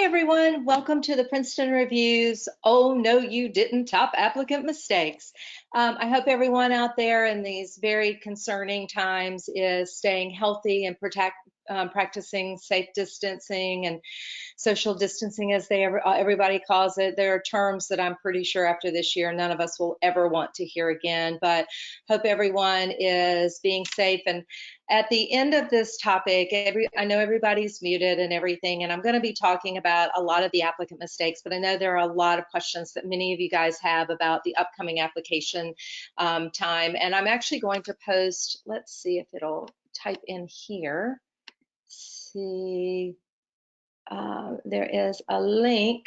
Hi, everyone. Welcome to the Princeton Review's Oh, No, You Didn't Top Applicant Mistakes. I hope everyone out there in these very concerning times is staying healthy and practicing safe distancing and social distancing, as everybody calls it. There are terms that I'm pretty sure after this year, none of us will ever want to hear again, but hope everyone is being safe. And at the end of this topic, I know everybody's muted and everything, and I'm going to be talking about a lot of the applicant mistakes, but I know there are a lot of questions that many of you guys have about the upcoming application time. And I'm actually going to post, let's see if it'll type in here. See, there is a link.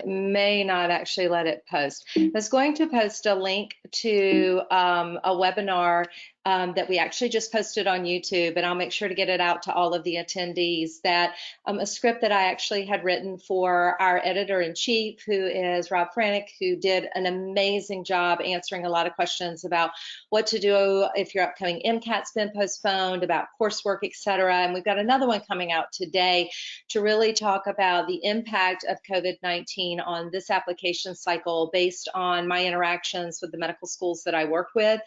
May not actually let it post. I was going to post a link to a webinar that we actually just posted on YouTube, and I'll make sure to get it out to all of the attendees, that a script that I actually had written for our editor-in-chief, who is Rob Franick, who did an amazing job answering a lot of questions about what to do if your upcoming MCAT's been postponed, about coursework, etc. And we've got another one coming out today to really talk about the impact of COVID-19 on this application cycle based on my interactions with the medical schools that I work with.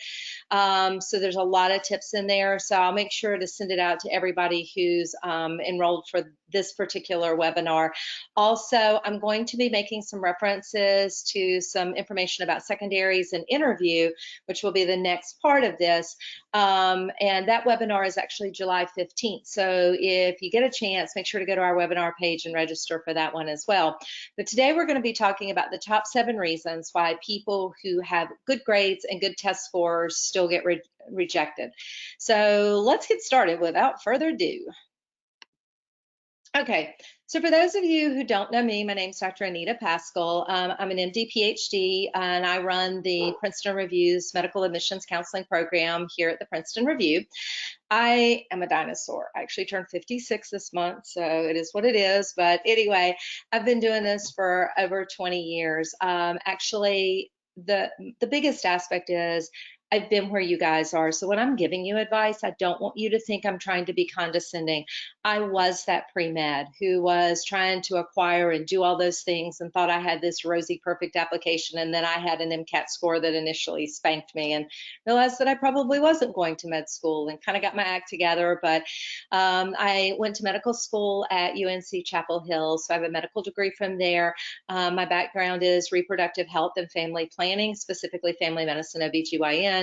So there's a lot of tips in there. So I'll make sure to send it out to everybody who's enrolled for this particular webinar. Also, I'm going to be making some references to some information about secondaries and interview, which will be the next part of this. And that webinar is actually July 15th. So if you get a chance, make sure to go to our webinar page and register for that one as well. But today we're going to be talking about the top 7 reasons why people who have good grades and good test scores still get rejected. So let's get started without further ado. Okay, so for those of you who don't know me, my name is Dr. Anita Pascal. I'm an MD PhD, and I run the Princeton Review's Medical Admissions Counseling Program here at the Princeton Review. I am a dinosaur. I actually turned 56 this month, so it is what it is. But anyway, I've been doing this for over 20 years. Actually, the biggest aspect is I've been where you guys are. So when I'm giving you advice, I don't want you to think I'm trying to be condescending. I was that pre-med who was trying to acquire and do all those things and thought I had this rosy, perfect application. And then I had an MCAT score that initially spanked me and realized that I probably wasn't going to med school and kind of got my act together. But I went to medical school at UNC Chapel Hill. So I have a medical degree from there. My background is reproductive health and family planning, specifically family medicine, OBGYN.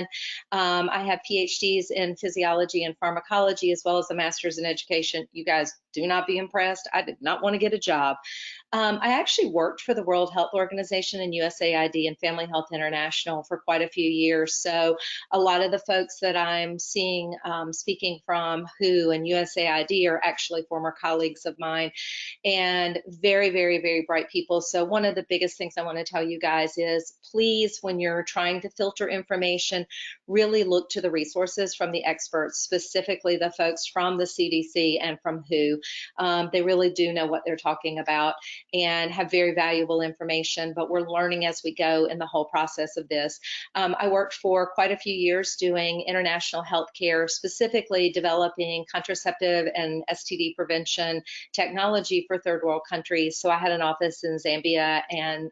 I have PhDs in physiology and pharmacology, as well as a master's in education. You guys do not be impressed. I did not want to get a job. I actually worked for the World Health Organization and USAID and Family Health International for quite a few years. So a lot of the folks that I'm seeing speaking from WHO and USAID are actually former colleagues of mine, and very, very, very bright people. So one of the biggest things I want to tell you guys is, please, when you're trying to filter information, really look to the resources from the experts, specifically the folks from the CDC and from WHO. They really do know what they're talking about and have very valuable information, but we're learning as we go in the whole process of this. I worked for quite a few years doing international healthcare, specifically developing contraceptive and STD prevention technology for third world countries. So I had an office in Zambia and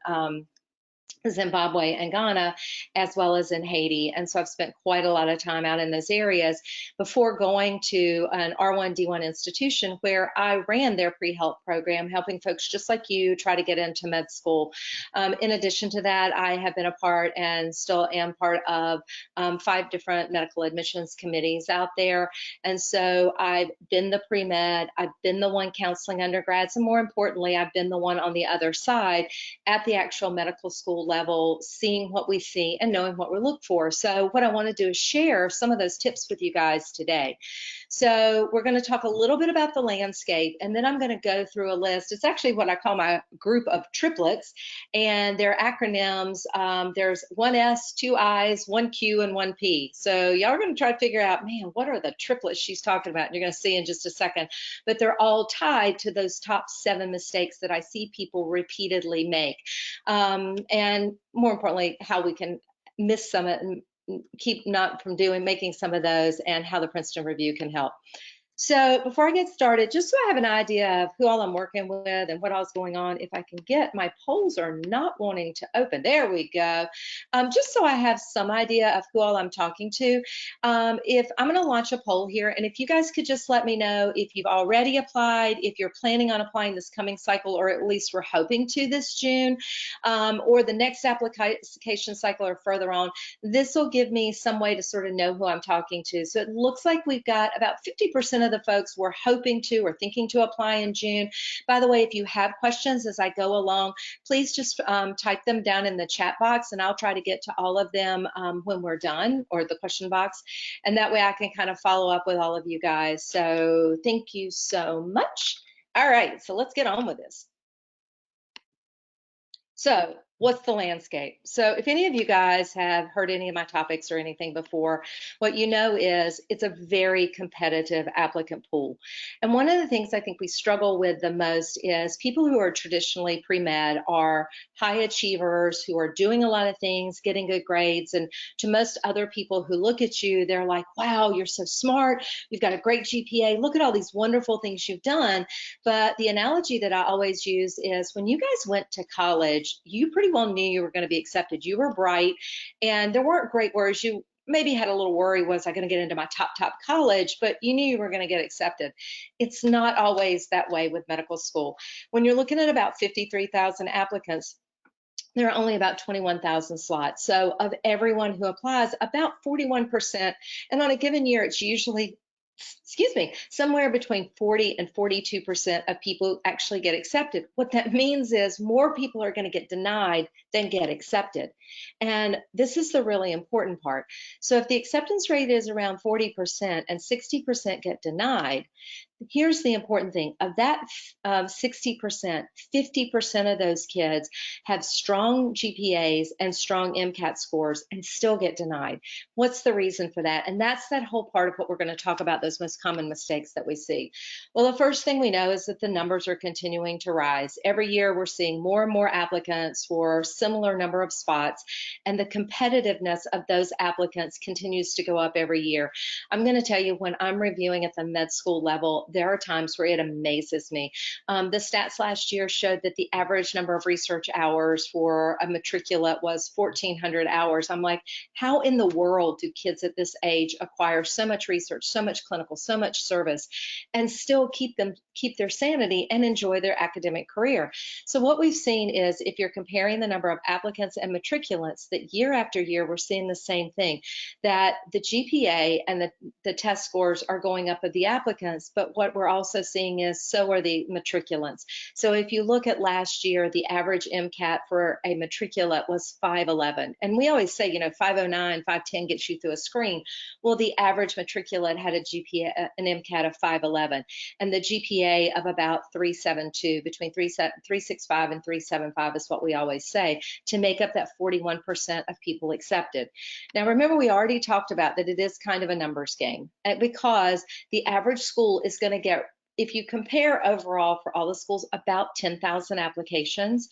Zimbabwe and Ghana, as well as in Haiti. And so I've spent quite a lot of time out in those areas before going to an R1D1 institution where I ran their pre-health program, helping folks just like you try to get into med school. In addition to that, I have been a part and still am part of 5 different medical admissions committees out there. And so I've been the pre-med, I've been the one counseling undergrads, and more importantly, I've been the one on the other side at the actual medical school level, seeing what we see and knowing what we look for. So what I want to do is share some of those tips with you guys today. So we're going to talk a little bit about the landscape, and then I'm going to go through a list. It's actually what I call my group of triplets, and their acronyms. There's 1 S, 2 I's, 1 Q, and 1 P. So y'all are going to try to figure out, man, what are the triplets she's talking about? And you're going to see in just a second. But they're all tied to those top 7 mistakes that I see people repeatedly make. And more importantly, how we can miss some and keep not from making some of those, and how the Princeton Review can help. So before I get started, just so I have an idea of who all I'm working with and what all's going on, if I can get, my polls are not wanting to open. There we go. Just so I have some idea of who all I'm talking to. If I'm going to launch a poll here, and if you guys could just let me know if you've already applied, if you're planning on applying this coming cycle, or at least we're hoping to this June, or the next application cycle or further on, this will give me some way to sort of know who I'm talking to. So it looks like we've got about 50% of the folks we're hoping to or thinking to apply in June. By the way, if you have questions as I go along, please just type them down in the chat box, and I'll try to get to all of them when we're done, or the question box. And that way I can kind of follow up with all of you guys. So thank you so much. All right, so let's get on with this. So what's the landscape? So if any of you guys have heard any of my topics or anything before, what you know is it's a very competitive applicant pool. And one of the things I think we struggle with the most is people who are traditionally pre-med are high achievers who are doing a lot of things, getting good grades. And to most other people who look at you, they're like, wow, you're so smart. You've got a great GPA. Look at all these wonderful things you've done. But the analogy that I always use is when you guys went to college, you pretty well knew you were going to be accepted. You were bright, and there weren't great worries. You maybe had a little worry, was I going to get into my top college, but you knew you were going to get accepted. It's not always that way with medical school. When you're looking at about 53,000 applicants, there are only about 21,000 slots. So of everyone who applies, about 41%, and on a given year, it's usually, somewhere between 40 and 42% of people actually get accepted. What that means is more people are going to get denied than get accepted. And this is the really important part. So if the acceptance rate is around 40% and 60% get denied, here's the important thing. Of that 60%, 50% of those kids have strong GPAs and strong MCAT scores and still get denied. What's the reason for that? And that's that whole part of what we're going to talk about, those most common mistakes that we see. Well, the first thing we know is that the numbers are continuing to rise. Every year we're seeing more and more applicants for similar number of spots, and the competitiveness of those applicants continues to go up every year. I'm going to tell you, when I'm reviewing at the med school level, there are times where it amazes me. The stats last year showed that the average number of research hours for a matriculate was 1,400 hours. I'm like, how in the world do kids at this age acquire so much research, so much clinical, so much service, and still keep their sanity and enjoy their academic career? So what we've seen is, if you're comparing the number of applicants and matriculants, that year after year we're seeing the same thing, that the GPA and the test scores are going up of the applicants, but what we're also seeing is so are the matriculants. So if you look at last year, the average MCAT for a matriculate was 511. And we always say, 509, 510 gets you through a screen. Well, the average matriculate had a GPA, an MCAT of 511, and the GPA of about 372, between 365 and 375 is what we always say, to make up that 41% of people accepted. Now, remember, we already talked about that it is kind of a numbers game, because the average school is going to get, if you compare overall for all the schools, about 10,000 applications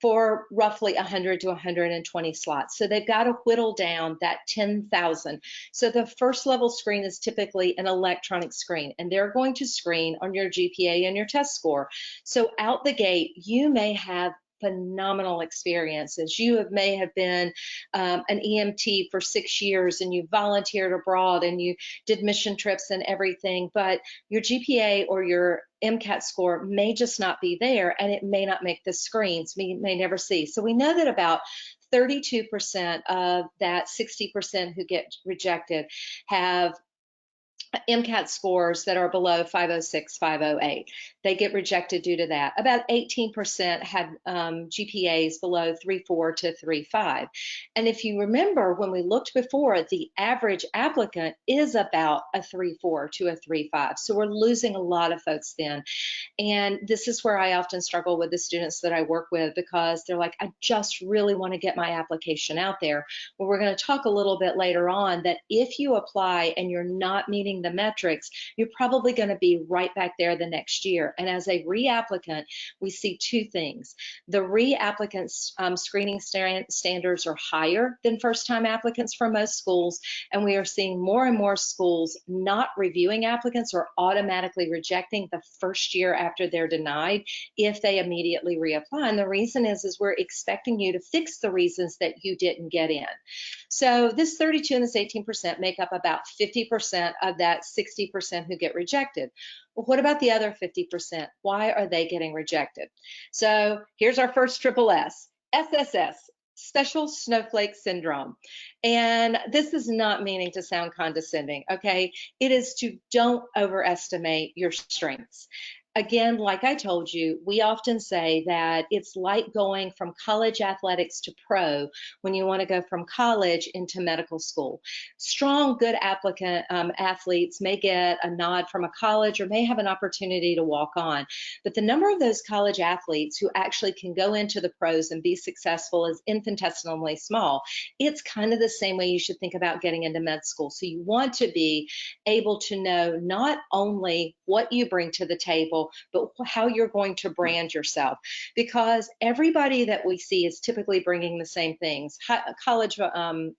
for roughly 100 to 120 slots. So they've got to whittle down that 10,000. So the first level screen is typically an electronic screen, and they're going to screen on your GPA and your test score. So out the gate, you may have phenomenal experiences. You may have been an EMT for 6 years, and you volunteered abroad, and you did mission trips and everything, but your GPA or your MCAT score may just not be there, and it may not make the screens. We may never see. So we know that about 32% of that 60% who get rejected have MCAT scores that are below 506, 508. They get rejected due to that. About 18% had GPAs below 3.4 to 3.5. And if you remember, when we looked before, the average applicant is about a 3.4 to a 3.5. So we're losing a lot of folks then. And this is where I often struggle with the students that I work with, because they're like, I just really want to get my application out there. Well, we're going to talk a little bit later on that if you apply and you're not meeting the metrics, you're probably going to be right back there the next year. And as a reapplicant, we see two things. The reapplicants screening standards are higher than first-time applicants for most schools, and we are seeing more and more schools not reviewing applicants or automatically rejecting the first year after they're denied if they immediately reapply. And the reason is we're expecting you to fix the reasons that you didn't get in. So this 32 and this 18% make up about 50% of that 60% who get rejected. Well, what about the other 50%? Why are they getting rejected? So here's our first triple S, SSS, Special Snowflake Syndrome. And this is not meaning to sound condescending, okay? It is to don't overestimate your strengths. Again, like I told you, we often say that it's like going from college athletics to pro when you want to go from college into medical school. Strong, good applicant athletes may get a nod from a college or may have an opportunity to walk on. But the number of those college athletes who actually can go into the pros and be successful is infinitesimally small. It's kind of the same way you should think about getting into med school. So you want to be able to know not only what you bring to the table, but how you're going to brand yourself, because everybody that we see is typically bringing the same things: college,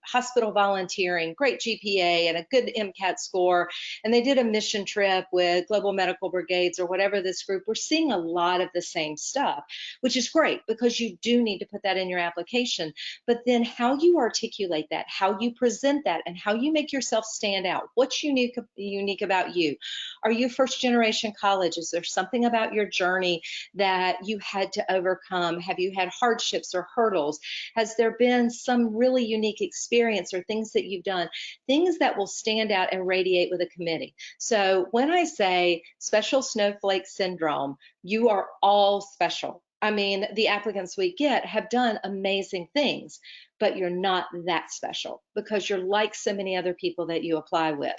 hospital volunteering, great GPA, and a good MCAT score, and they did a mission trip with Global Medical Brigades or whatever this group. We're seeing a lot of the same stuff, which is great because you do need to put that in your application. But then how you articulate that, how you present that, and how you make yourself stand out. What's unique about you? Are you first generation college? Is there something about your journey that you had to overcome? Have you had hardships or hurdles? Has there been some really unique experience or things that you've done, things that will stand out and radiate with a committee? So when I say special snowflake syndrome, you are all special. I mean, the applicants we get have done amazing things, but you're not that special because you're like so many other people that you apply with.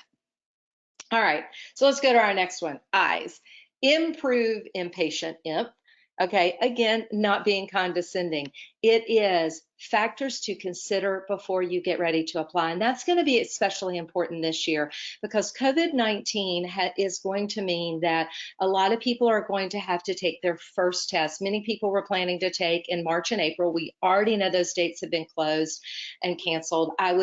All right, so let's go to our next one, I's. Improve impatient imp. Okay, again, not being condescending. It is factors to consider before you get ready to apply. And that's going to be especially important this year because COVID-19 is going to mean that a lot of people are going to have to take their first test. Many people were planning to take in March and April. We already know those dates have been closed and canceled. I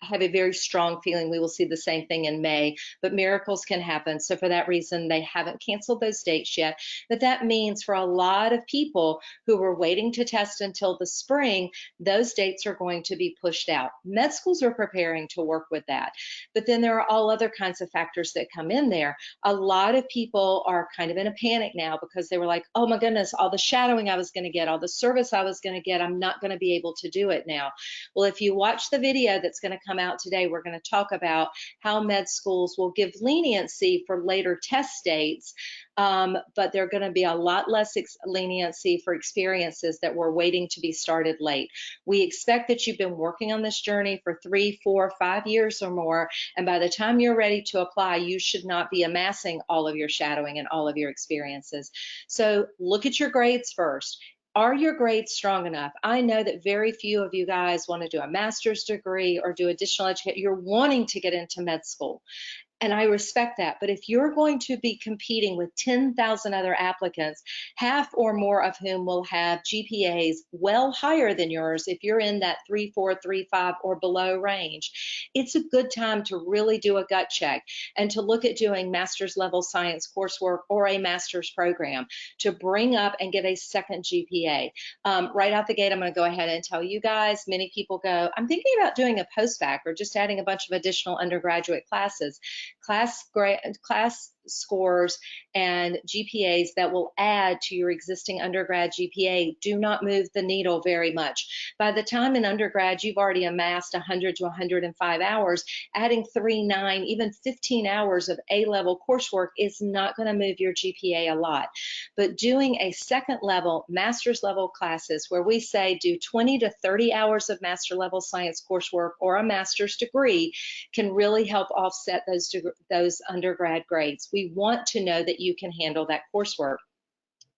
have a very strong feeling we will see the same thing in May, but miracles can happen. So for that reason, they haven't canceled those dates yet. But that means for a lot of people who were waiting to test until the spring, those dates are going to be pushed out. Med schools are preparing to work with that. But then there are all other kinds of factors that come in there. A lot of people are kind of in a panic now because they were like, oh my goodness, all the shadowing I was going to get, all the service I was going to get, I'm not going to be able to do it now. Well, if you watch the video that's going to come out today, we're going to talk about how med schools will give leniency for later test dates, but they're going to be a lot less leniency for experiences that were waiting to be started late. We expect that you've been working on this journey for 3, 4, 5 years or more, and by the time you're ready to apply, you should not be amassing all of your shadowing and all of your experiences. So look at your grades first. Are your grades strong enough? I know that very few of you guys want to do a master's degree or do additional education. You're wanting to get into med school. And I respect that. But if you're going to be competing with 10,000 other applicants, half or more of whom will have GPAs well higher than yours, if you're in that 3.4, 3.5 or below range, it's a good time to really do a gut check and to look at doing master's level science coursework or a master's program to bring up and get a second GPA. Right out the gate, I'm going to go ahead and tell you guys, many people go, I'm thinking about doing a postbac or just adding a bunch of additional undergraduate classes. Class scores and GPAs that will add to your existing undergrad GPA do not move the needle very much. By the time in undergrad you've already amassed 100 to 105 hours, adding 3, 9, even 15 hours of A-level coursework is not going to move your GPA a lot. But doing a second level, master's level classes where we say do 20 to 30 hours of master level science coursework or a master's degree can really help offset those undergrad grades. We want to know that you can handle that coursework.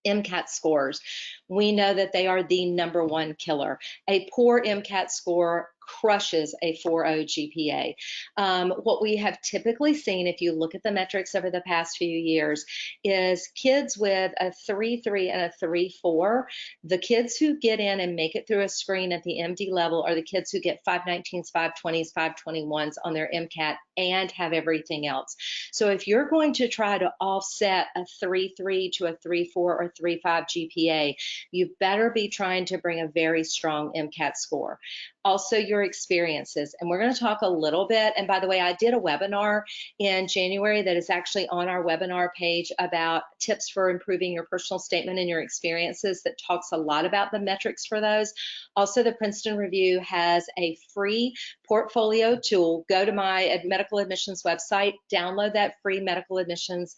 MCAT scores, we know that they are the #1 killer. A poor MCAT score crushes a 4.0 GPA. What we have typically seen, if you look at the metrics over the past few years, is kids with a 3.3 and a 3.4, the kids who get in and make it through a screen at the MD level are the kids who get 519s, 520s, 521s on their MCAT and have everything else. So if you're going to try to offset a 3.3 to a 3.4 or 3.5 GPA, you better be trying to bring a very strong MCAT score. Also, your experiences. And we're going to talk a little bit. And by the way, I did a webinar in January that is actually on our webinar page about tips for improving your personal statement and your experiences that talks a lot about the metrics for those. Also, the Princeton Review has a free portfolio tool. Go to my medical admissions website, download that free medical admissions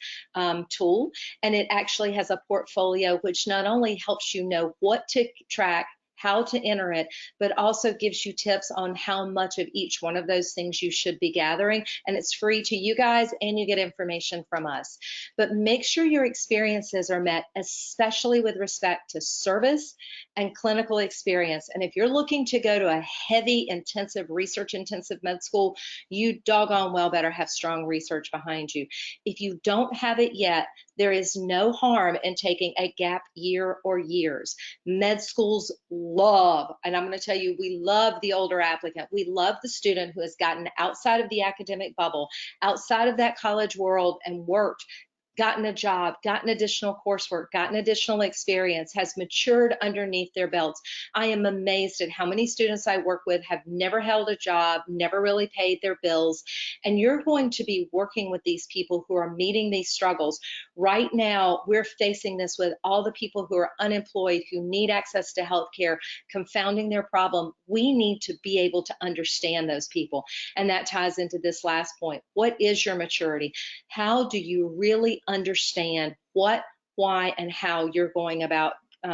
tool, and it actually has a portfolio which not only helps you know what to track, how to enter it, but also gives you tips on how much of each one of those things you should be gathering. And it's free to you guys, and you get information from us. But make sure your experiences are met, especially with respect to service and clinical experience. And if you're looking to go to a heavy, intensive, research-intensive med school, you doggone well better have strong research behind you. If you don't have it yet, there is no harm in taking a gap year or years. Med schools love, and I'm going to tell you, we love the older applicant. We love the student who has gotten outside of the academic bubble, outside of that college world, and worked, gotten a job, gotten additional coursework, gotten additional experience, has matured underneath their belts. I am amazed at how many students I work with have never held a job, never really paid their bills, and you're going to be working with these people who are meeting these struggles. Right now, we're facing this with all the people who are unemployed, who need access to health care, confounding their problem. We need to be able to understand those people, and that ties into this last point. What is your maturity? How do you really understand what, why, and how you're going about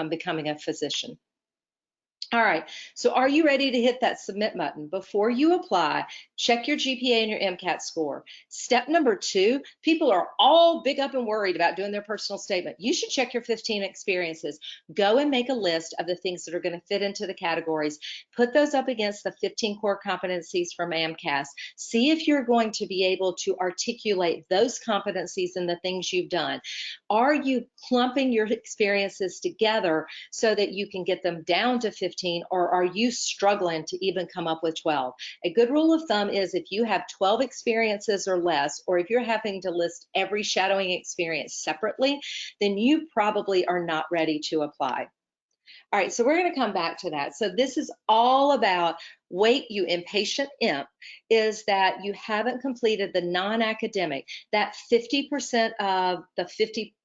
becoming a physician? All right, so are you ready to hit that submit button? Before you apply, check your GPA and your MCAT score. Step number 2, people are all big up and worried about doing their personal statement. You should check your 15 experiences. Go and make a list of the things that are going to fit into the categories. Put those up against the 15 core competencies from AMCAS. See if you're going to be able to articulate those competencies in the things you've done. Are you clumping your experiences together so that you can get them down to 15? Or are you struggling to even come up with 12? A good rule of thumb is if you have 12 experiences or less, or if you're having to list every shadowing experience separately, then you probably are not ready to apply. All right, so we're going to come back to that. So this is all about, wait, you impatient imp, is that you haven't completed the non-academic, that 50% of the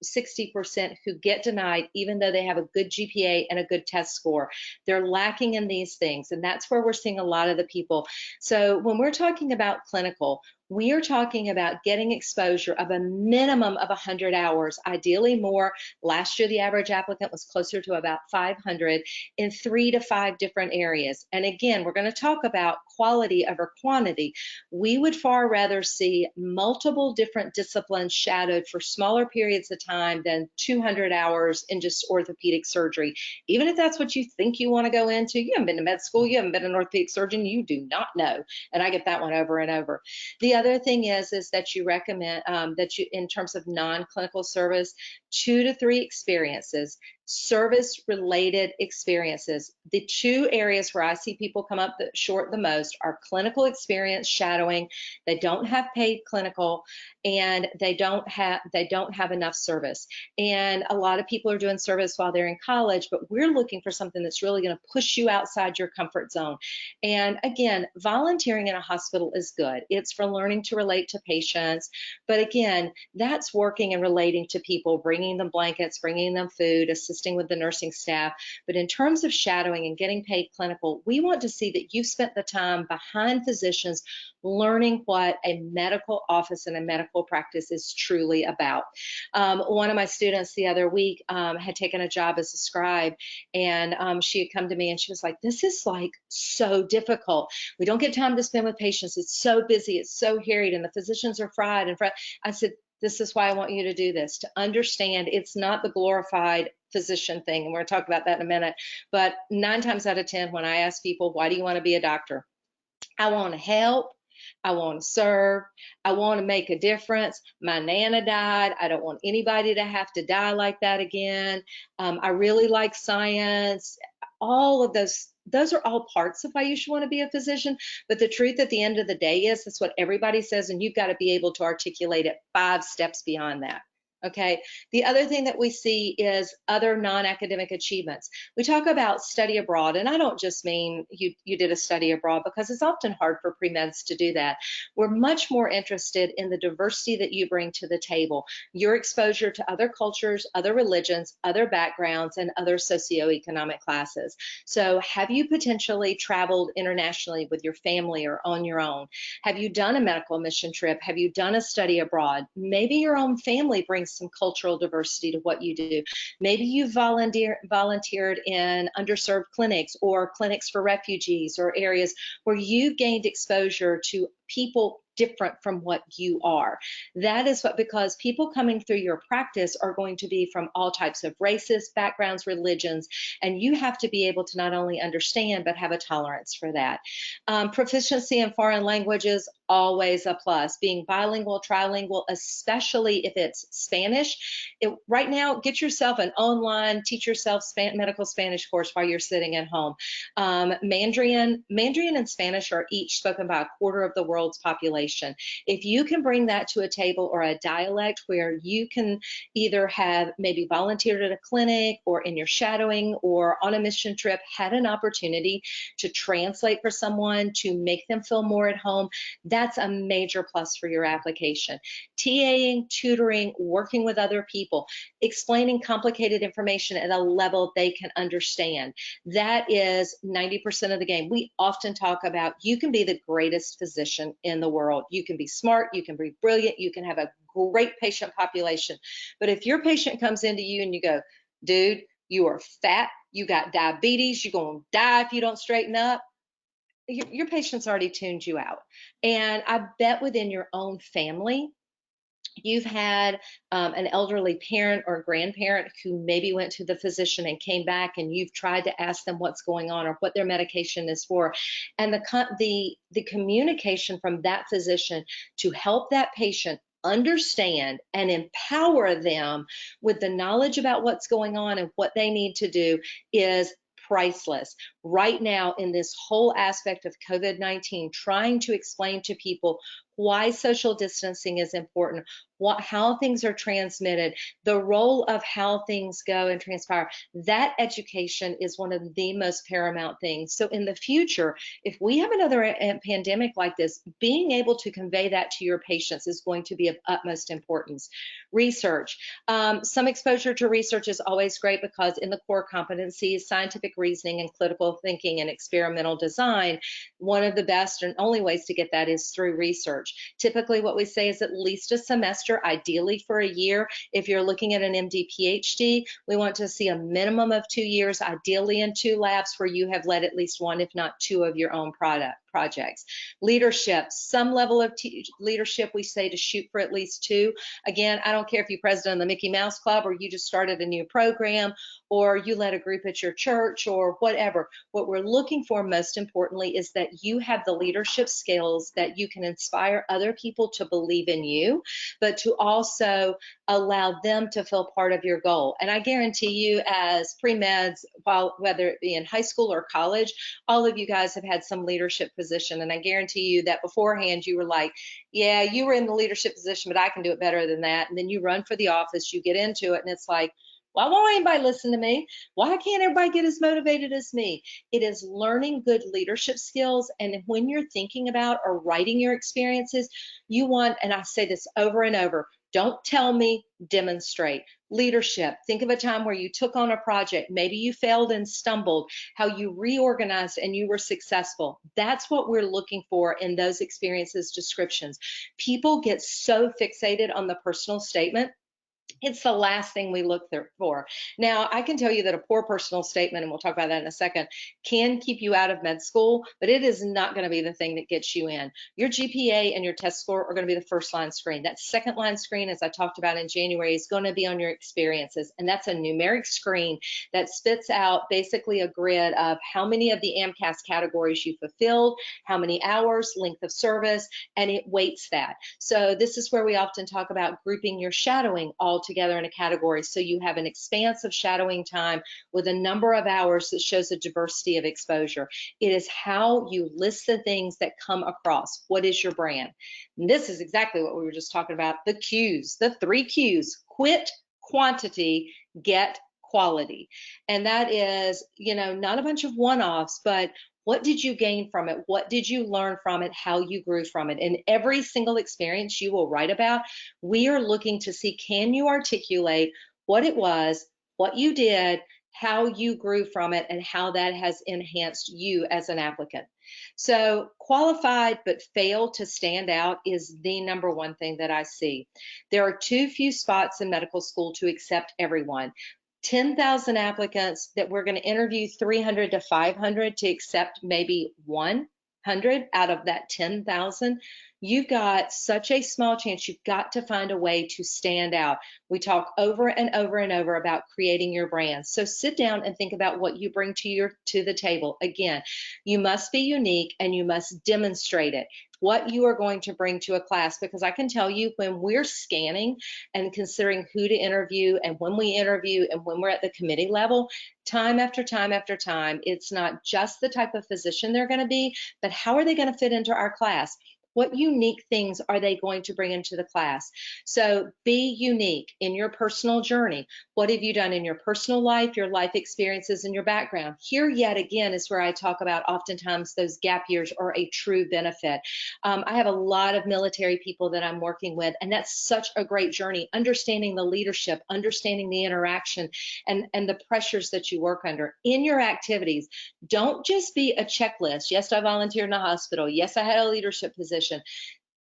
60% who get denied, even though they have a good GPA and a good test score. They're lacking in these things, and that's where we're seeing a lot of the people. So when we're talking about clinical, we are talking about getting exposure of a minimum of 100 hours, ideally more. Last year, the average applicant was closer to about 500 in 3 to 5 different areas. And again, we're going to talk about quality over quantity. We would far rather see multiple different disciplines shadowed for smaller periods of time than 200 hours in just orthopedic surgery. Even if that's what you think you want to go into, you haven't been to med school, you haven't been an orthopedic surgeon, you do not know. And I get that one over and over. The other thing is that you recommend that you, in terms of non-clinical service, 2 to 3 experiences, service-related experiences. The 2 areas where I see people come up short the most are clinical experience shadowing. They don't have paid clinical, and they don't have enough service. And a lot of people are doing service while they're in college, but we're looking for something that's really going to push you outside your comfort zone. And again, volunteering in a hospital is good. It's for learning to relate to patients. But again, that's working and relating to people, bringing them blankets, bringing them food, assisting with the nursing staff. But in terms of shadowing and getting paid clinical, we want to see that you've spent the time behind physicians learning what a medical office and a medical practice is truly about. One of my students the other week had taken a job as a scribe, and she had come to me and she was like, this is like so difficult. We don't get time to spend with patients. It's so busy, it's so harried, and the physicians are fried. And I said, this is why I want you to do this, to understand it's not the glorified physician thing. And we're going to talk about that in a minute. But 9 times out of 10, when I ask people, why do you want to be a doctor? I want to help. I want to serve. I want to make a difference. My Nana died. I don't want anybody to have to die like that again. I really like science. All of those are all parts of why you should want to be a physician. But the truth at the end of the day is that's what everybody says, and you've got to be able to articulate it 5 steps beyond that. Okay. The other thing that we see is other non-academic achievements. We talk about study abroad, and I don't just mean you did a study abroad, because it's often hard for pre-meds to do that. We're much more interested in the diversity that you bring to the table, your exposure to other cultures, other religions, other backgrounds, and other socioeconomic classes. So have you potentially traveled internationally with your family or on your own? Have you done a medical mission trip? Have you done a study abroad? Maybe your own family brings some cultural diversity to what you do. Maybe you volunteered in underserved clinics or clinics for refugees or areas where you've gained exposure to people different from what you are. That is what, because people coming through your practice are going to be from all types of races, backgrounds, religions, and you have to be able to not only understand, but have a tolerance for that. Proficiency in foreign languages, always a plus. Being bilingual, trilingual, especially if it's Spanish. Right now, get yourself an online, teach yourself medical Spanish course while you're sitting at home. Mandarin and Spanish are each spoken by a quarter of the world's population. If you can bring that to a table, or a dialect where you can either have maybe volunteered at a clinic or in your shadowing or on a mission trip, had an opportunity to translate for someone to make them feel more at home, that's a major plus for your application. TAing, tutoring, working with other people, explaining complicated information at a level they can understand. That is 90% of the game. We often talk about you can be the greatest physician in the world. You can be smart, you can be brilliant, you can have a great patient population. But if your patient comes into you and you go, dude, you are fat, you got diabetes, you're going to die if you don't straighten up, your patient's already tuned you out. And I bet within your own family, you've had an elderly parent or grandparent who maybe went to the physician and came back, and you've tried to ask them what's going on or what their medication is for. And the communication from that physician to help that patient understand and empower them with the knowledge about what's going on and what they need to do is priceless. Right now, in this whole aspect of COVID-19, trying to explain to people why social distancing is important, how things are transmitted, the role of how things go and transpire, that education is one of the most paramount things. So in the future, if we have another pandemic like this, being able to convey that to your patients is going to be of utmost importance. Research. Some exposure to research is always great, because in the core competencies, scientific reasoning and critical thinking and experimental design, one of the best and only ways to get that is through research. Typically what we say is at least a semester, ideally for a year. If you're looking at an MD PhD, we want to see a minimum of 2 years, ideally in 2 labs where you have led at least 1, if not 2 of your own projects. Leadership, some level of leadership, we say to shoot for at least 2. Again, I don't care if you're president of the Mickey Mouse Club, or you just started a new program, or you led a group at your church, or whatever. What we're looking for most importantly is that you have the leadership skills that you can inspire other people to believe in you, but to also allow them to feel part of your goal. And I guarantee you, as pre-meds, whether it be in high school or college, all of you guys have had some leadership position. And I guarantee you that beforehand you were like, yeah, you were in the leadership position, but I can do it better than that. And then you run for the office, you get into it, and it's like, why won't anybody listen to me? Why can't everybody get as motivated as me? It is learning good leadership skills. And when you're thinking about or writing your experiences, you want, and I say this over and over, don't tell me, demonstrate. Leadership. Think of a time where you took on a project. Maybe you failed and stumbled, how you reorganized and you were successful. That's what we're looking for in those experiences descriptions. People get so fixated on the personal statement. It's the last thing we look for. Now, I can tell you that a poor personal statement, and we'll talk about that in a second, can keep you out of med school, but it is not going to be the thing that gets you in. Your GPA and your test score are going to be the first line screen. That second line screen, as I talked about in January, is going to be on your experiences. And that's a numeric screen that spits out basically a grid of how many of the AMCAS categories you fulfilled, how many hours, length of service, and it weights that. So this is where we often talk about grouping your shadowing all together in a category. So you have an expanse of shadowing time with a number of hours that shows a diversity of exposure. It is how you list the things that come across. What is your brand? And this is exactly what we were just talking about, the Q's, the 3 Q's: quit, quantity, get quality. And that is, not a bunch of one-offs, but what did you gain from it? What did you learn from it? How you grew from it? In every single experience you will write about, we are looking to see, can you articulate what it was, what you did, how you grew from it, and how that has enhanced you as an applicant. So qualified but failed to stand out is the number one thing that I see. There are too few spots in medical school to accept everyone. 10,000 applicants that we're going to interview 300 to 500 to accept maybe 100 out of that 10,000. You've got such a small chance. You've got to find a way to stand out. We talk over and over and over about creating your brand. So sit down and think about what you bring to the table. Again, you must be unique and you must demonstrate it, what you are going to bring to a class, because I can tell you, when we're scanning and considering who to interview, and when we interview, and when we're at the committee level, time after time after time, it's not just the type of physician they're going to be, but how are they going to fit into our class? What unique things are they going to bring into the class? So be unique in your personal journey. What have you done in your personal life, your life experiences, and your background? Here, yet again, is where I talk about oftentimes those gap years are a true benefit. I have a lot of military people that I'm working with, and that's such a great journey, understanding the leadership, understanding the interaction, and the pressures that you work under in your activities. Don't just be a checklist. Yes, I volunteered in a hospital. Yes, I had a leadership position.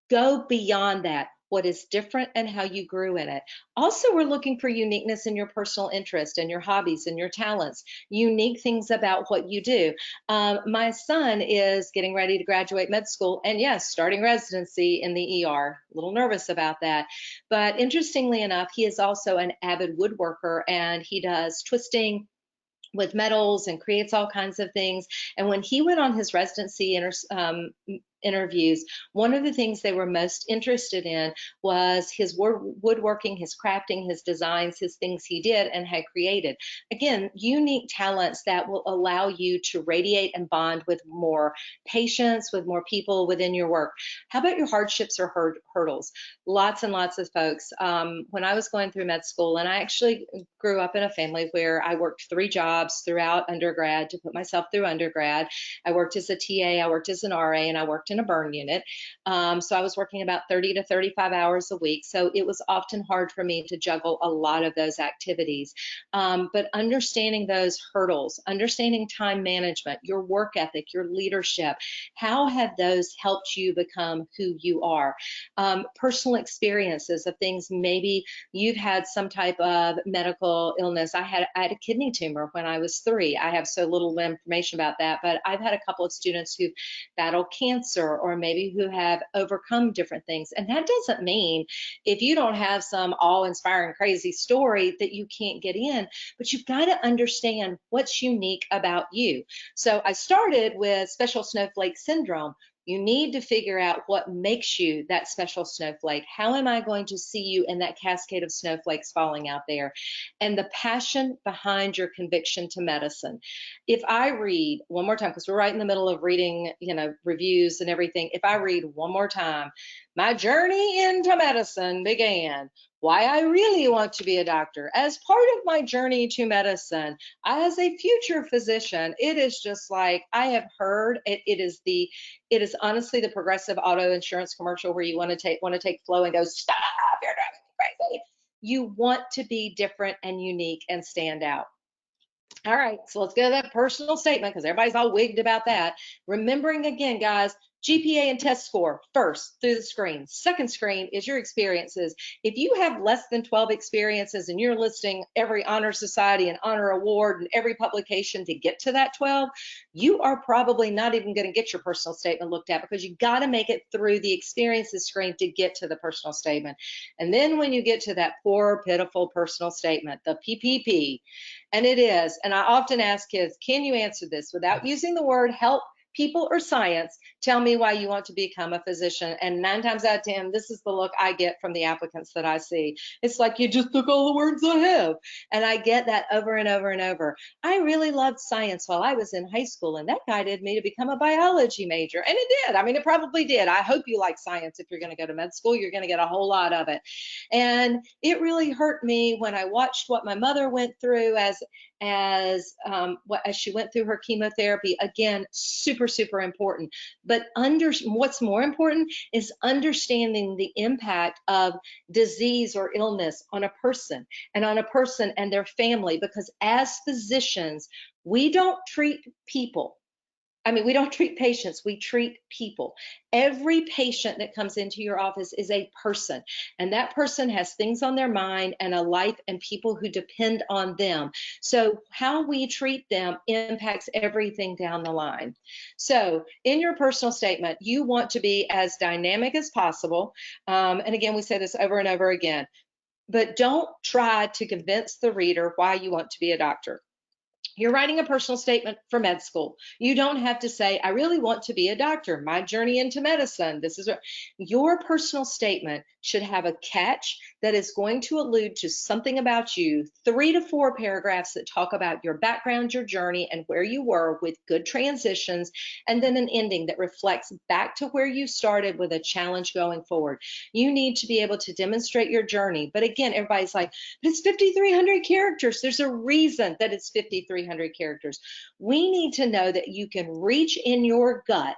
Go beyond that. What is different and how you grew in it. Also, we're looking for uniqueness in your personal interest and your hobbies and your talents, unique things about what you do. My son is getting ready to graduate med school, and yes, starting residency in the ER. A little nervous about that. But interestingly enough, he is also an avid woodworker, and he does twisting with metals and creates all kinds of things. And when he went on his residency interviews, one of the things they were most interested in was his woodworking, his crafting, his designs, his things he did and had created. Again, unique talents that will allow you to radiate and bond with more patients, with more people within your work. How about your hardships or hurdles? Lots and lots of folks. When I was going through med school, and I actually grew up in a family where I worked 3 jobs throughout undergrad to put myself through undergrad. I worked as a TA, I worked as an RA, and I worked in a burn unit. So I was working about 30 to 35 hours a week. So it was often hard for me to juggle a lot of those activities. But understanding those hurdles, understanding time management, your work ethic, your leadership, how have those helped you become who you are? Personal experiences of things, maybe you've had some type of medical illness. I had a kidney tumor when I was 3. I have so little information about that, but I've had a couple of students who battle cancer, or maybe who have overcome different things. And that doesn't mean if you don't have some awe-inspiring, crazy story that you can't get in, but you've got to understand what's unique about you. So I started with special snowflake syndrome. You need to figure out what makes you that special snowflake. How am I going to see you in that cascade of snowflakes falling out there? And the passion behind your conviction to medicine. If I read one more time, because we're right in the middle of reading, reviews and everything. If I read one more time, my journey into medicine began. Why I really want to be a doctor. As part of my journey to medicine, as a future physician, it is just like I have heard. It is honestly the Progressive auto insurance commercial where you want to take flow and go, stop, you're driving me crazy. You want to be different and unique and stand out. All right, so let's go to that personal statement, because everybody's all wigged about that. Remembering again, guys, GPA and test score first through the screen. Second screen is your experiences. If you have less than 12 experiences and you're listing every honor society and honor award and every publication to get to that 12, you are probably not even going to get your personal statement looked at, because you got to make it through the experiences screen to get to the personal statement. And then when you get to that poor, pitiful personal statement, the PPP, and it is, and I often ask kids, can you answer this without using the word help, people, or science? Tell me why you want to become a physician. And 9 times out of 10, this is the look I get from the applicants that I see. It's like, you just took all the words I have. And I get that over and over and over. I really loved science while I was in high school, and that guided me to become a biology major. And it did. I mean, it probably did. I hope you like science. If you're going to go to med school, you're going to get a whole lot of it. And it really hurt me when I watched what my mother went through as she went through her chemotherapy. Again, super important. But what's more important is understanding the impact of disease or illness on a person and their family, because as physicians, we don't treat people. I mean, we don't treat patients, we treat people. Every patient that comes into your office is a person, and that person has things on their mind and a life and people who depend on them. So how we treat them impacts everything down the line. So in your personal statement, you want to be as dynamic as possible. And again, we say this over and over again, but don't try to convince the reader why you want to be a doctor. You're writing a personal statement for med school. You don't have to say, I really want to be a doctor, my journey into medicine. This is your personal statement should have a catch that is going to allude to something about you, 3 to 4 paragraphs that talk about your background, your journey, and where you were, with good transitions, and then an ending that reflects back to where you started with a challenge going forward. You need to be able to demonstrate your journey. But again, everybody's like, but it's 5,300 characters. There's a reason that it's 5,300 characters. We need to know that you can reach in your gut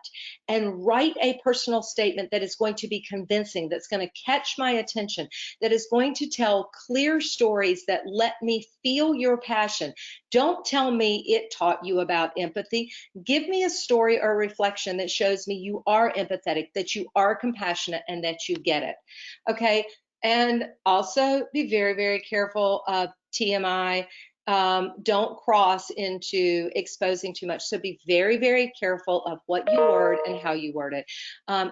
and write a personal statement that is going to be convincing, that's going to catch my attention, that is going to tell clear stories that let me feel your passion. Don't tell me it taught you about empathy. Give me a story or a reflection that shows me you are empathetic, that you are compassionate, and that you get it. Okay. And also be very careful of TMI. Don't cross into exposing too much. So be very careful of what you word and how you word it.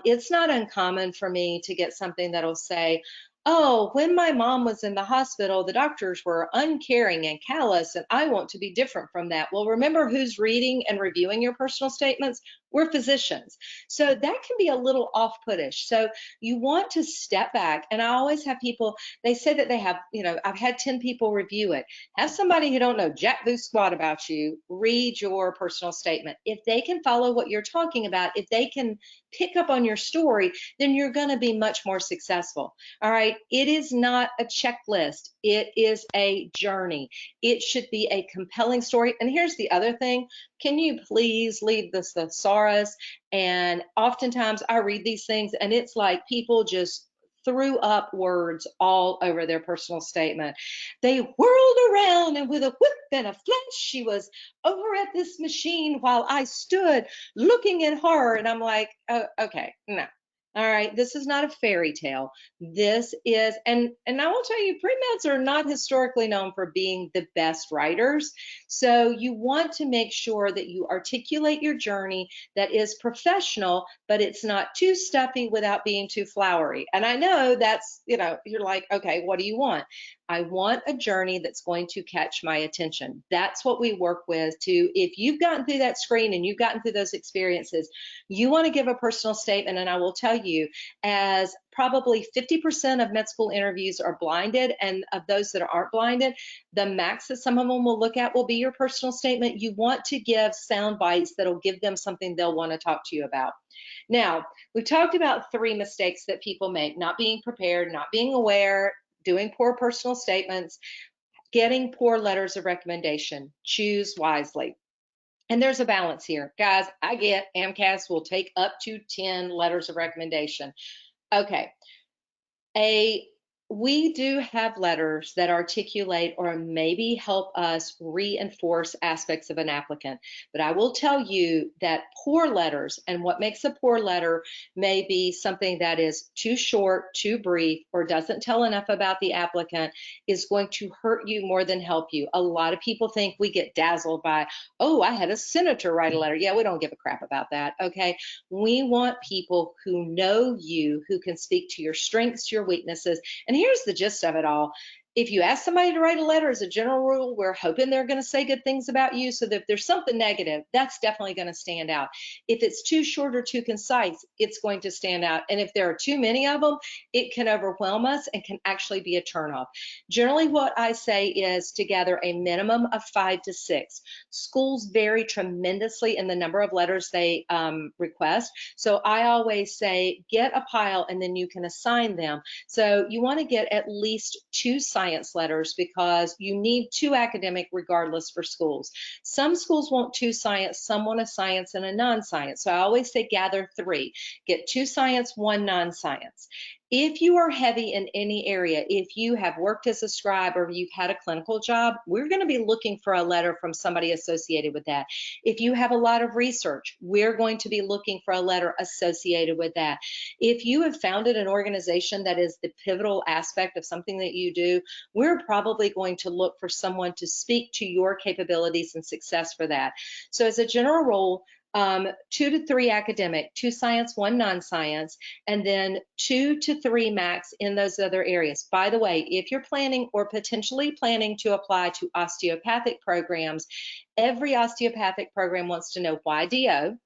It's not uncommon for me to get something that'll say, oh, when my mom was in the hospital, the doctors were uncaring and callous, and I want to be different from that. Well, remember who's reading and reviewing your personal statements? We're physicians. So that can be a little off-puttish. So you want to step back. And I always have people, they say that they have, I've had 10 people review it. Have somebody who don't know jack boo squat about you read your personal statement. If they can follow what you're talking about, if they can pick up on your story, then you're going to be much more successful. All right. It is not a checklist. It is a journey. It should be a compelling story. And here's the other thing. Can you please leave the thesaurus? And oftentimes I read these things and it's like people just threw up words all over their personal statement. They whirled around, and with a whip and a flash, she was over at this machine while I stood looking in horror. And I'm like, oh, okay, no. All right, this is not a fairy tale. This is, and I will tell you, pre-meds are not historically known for being the best writers. So you want to make sure that you articulate your journey that is professional, but it's not too stuffy without being too flowery. And I know that's, you're like, okay, what do you want? I want a journey that's going to catch my attention. That's what we work with if you've gotten through that screen and you've gotten through those experiences, you want to give a personal statement. And I will tell you, as probably 50% of med school interviews are blinded, and of those that aren't blinded, the max that some of them will look at will be your personal statement. You want to give sound bites that'll give them something they'll want to talk to you about. Now, we've talked about 3 mistakes that people make: not being prepared, not being aware, doing poor personal statements, getting poor letters of recommendation. Choose wisely. And there's a balance here. Guys, I get AMCAS will take up to 10 letters of recommendation. Okay. A We do have letters that articulate or maybe help us reinforce aspects of an applicant. But I will tell you that poor letters, and what makes a poor letter may be something that is too short, too brief, or doesn't tell enough about the applicant, is going to hurt you more than help you. A lot of people think we get dazzled by, oh, I had a senator write a letter. Yeah, we don't give a crap about that. Okay. We want people who know you, who can speak to your strengths, your weaknesses. And here's the gist of it all. If you ask somebody to write a letter, as a general rule, we're hoping they're going to say good things about you. So that if there's something negative, that's definitely going to stand out. If it's too short or too concise, it's going to stand out. And if there are too many of them, it can overwhelm us and can actually be a turnoff. Generally, what I say is to gather a minimum of 5 to 6. Schools vary tremendously in the number of letters they request. So I always say get a pile and then you can assign them. So you want to get at least 2 science letters because you need 2 academic regardless for schools. Some schools want 2 science, some want a science and a non-science. So I always say gather 3. Get 2 science, 1 non-science. If you are heavy in any area, if you have worked as a scribe or you've had a clinical job, we're going to be looking for a letter from somebody associated with that. If you have a lot of research, we're going to be looking for a letter associated with that. If you have founded an organization that is the pivotal aspect of something that you do, we're probably going to look for someone to speak to your capabilities and success for that. So as a general rule, 2 to 3 academic, 2 science, 1 non-science, and then 2 to 3 max in those other areas. By the way, if you're planning or potentially planning to apply to osteopathic programs, every osteopathic program wants to know why DO.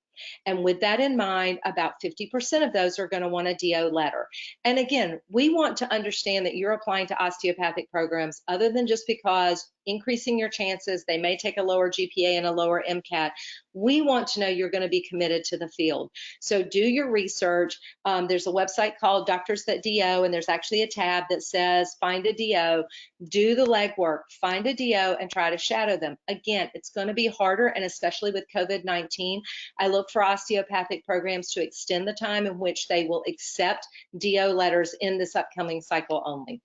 And with that in mind, about 50% of those are going to want a DO letter. And again, we want to understand that you're applying to osteopathic programs other than just because increasing your chances, they may take a lower GPA and a lower MCAT. We want to know you're going to be committed to the field. So do your research. There's a website called Doctors That DO, and there's actually a tab that says find a DO. Do the legwork, find a DO, and try to shadow them. Again, it's going to be harder, and especially with COVID-19, I look for osteopathic programs to extend the time in which they will accept DO letters in this upcoming cycle only.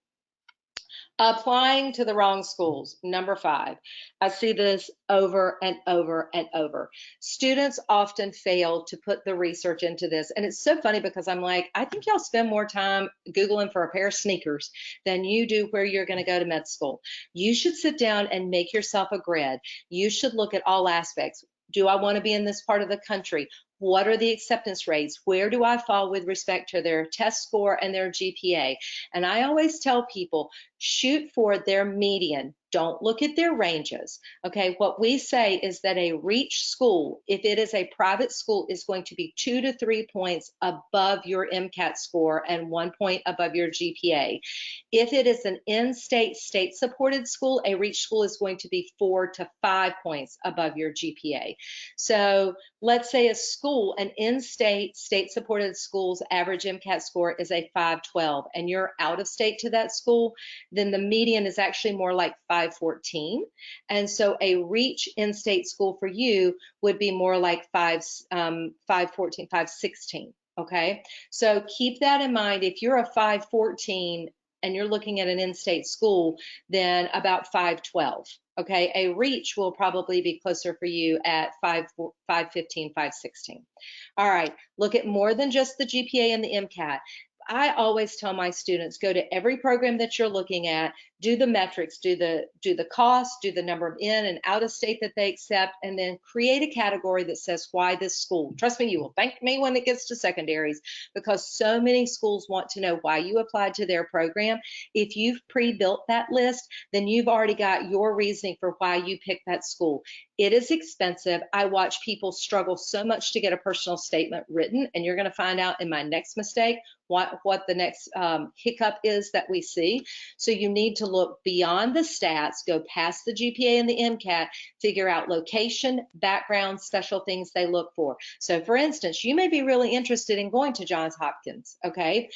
Applying to the wrong schools, number 5. I see this over and over and over. Students often fail to put the research into this. And it's so funny because I'm like, I think y'all spend more time Googling for a pair of sneakers than you do where you're going to go to med school. You should sit down and make yourself a grid. You should look at all aspects. Do I want to be in this part of the country? What are the acceptance rates? Where do I fall with respect to their test score and their GPA? And I always tell people, shoot for their median. Don't look at their ranges. Okay, what we say is that a reach school, if it is a private school, is going to be 2 to 3 points above your MCAT score and 1 point above your GPA. If it is an in-state, state-supported school, a reach school is going to be 4 to 5 points above your GPA. So let's say a school, an in-state, state-supported school's average MCAT score is a 512, and you're out of state to that school, then the median is actually more like 514. And so a reach in-state school for you would be more like 514, 516. Okay, so keep that in mind. If you're a 514 and you're looking at an in-state school, then about 512. Okay, a reach will probably be closer for you at 515, 516. All right, look at more than just the GPA and the MCAT. I always tell my students, go to every program that you're looking at, do the metrics, do the cost, do the number of in and out of state that they accept, and then create a category that says why this school. Trust me, you will thank me when it gets to secondaries, because so many schools want to know why you applied to their program. If you've pre-built that list, then you've already got your reasoning for why you picked that school. It is expensive. I watch people struggle so much to get a personal statement written, and you're going to find out in my next mistake what the next hiccup is that we see. So you need to look beyond the stats, go past the GPA and the MCAT, figure out location, background, special things they look for. So for instance, you may be really interested in going to Johns Hopkins, okay?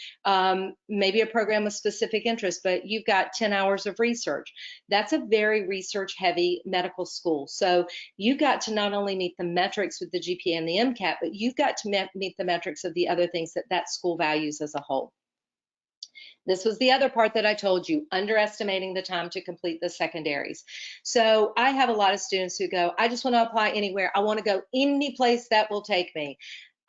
Maybe a program of specific interest, but you've got 10 hours of research. That's a very research heavy medical school. So you've got to not only meet the metrics with the GPA and the MCAT, but you've got to meet the metrics of the other things that that school values as a whole. This was the other part that I told you, underestimating the time to complete the secondaries. So I have a lot of students who go, I just want to apply anywhere. I want to go any place that will take me.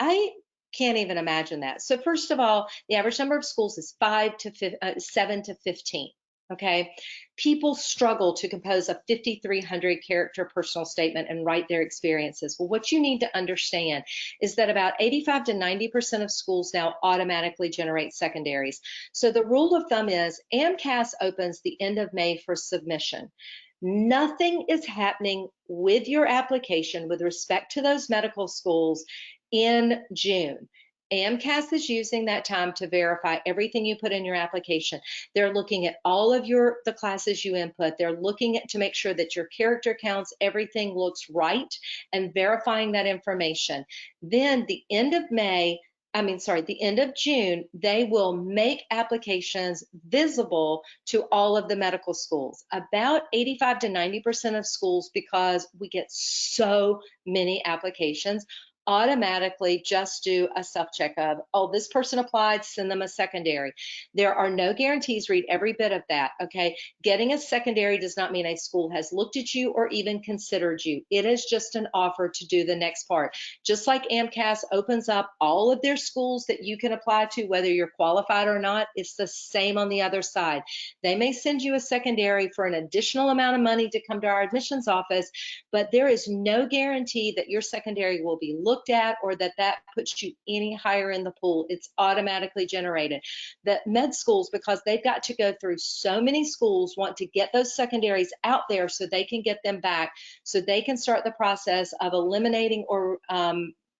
I can't even imagine that. So first of all, the average number of schools is 7 to 15. Okay, people struggle to compose a 5,300 character personal statement and write their experiences. Well, what you need to understand is that about 85 to 90% of schools now automatically generate secondaries. So the rule of thumb is AMCAS opens the end of May for submission. Nothing is happening with your application with respect to those medical schools in June. AMCAS is using that time to verify everything you put in your application. They're looking at all of the classes you input. They're looking at to make sure that your character counts, everything looks right, and verifying that information. Then the end of the end of June, they will make applications visible to all of the medical schools. About 85 to 90% of schools, because we get so many applications, automatically just do a self-check of, oh, this person applied, send them a secondary. There are no guarantees. Read every bit of that, okay? Getting a secondary does not mean a school has looked at you or even considered you. It is just an offer to do the next part. Just like AMCAS opens up all of their schools that you can apply to, whether you're qualified or not, it's the same on the other side. They may send you a secondary for an additional amount of money to come to our admissions office, but there is no guarantee that your secondary will be looked at or that puts you any higher in the pool. It's automatically generated. The med schools, because they've got to go through so many schools, want to get those secondaries out there so they can get them back, so they can start the process of eliminating or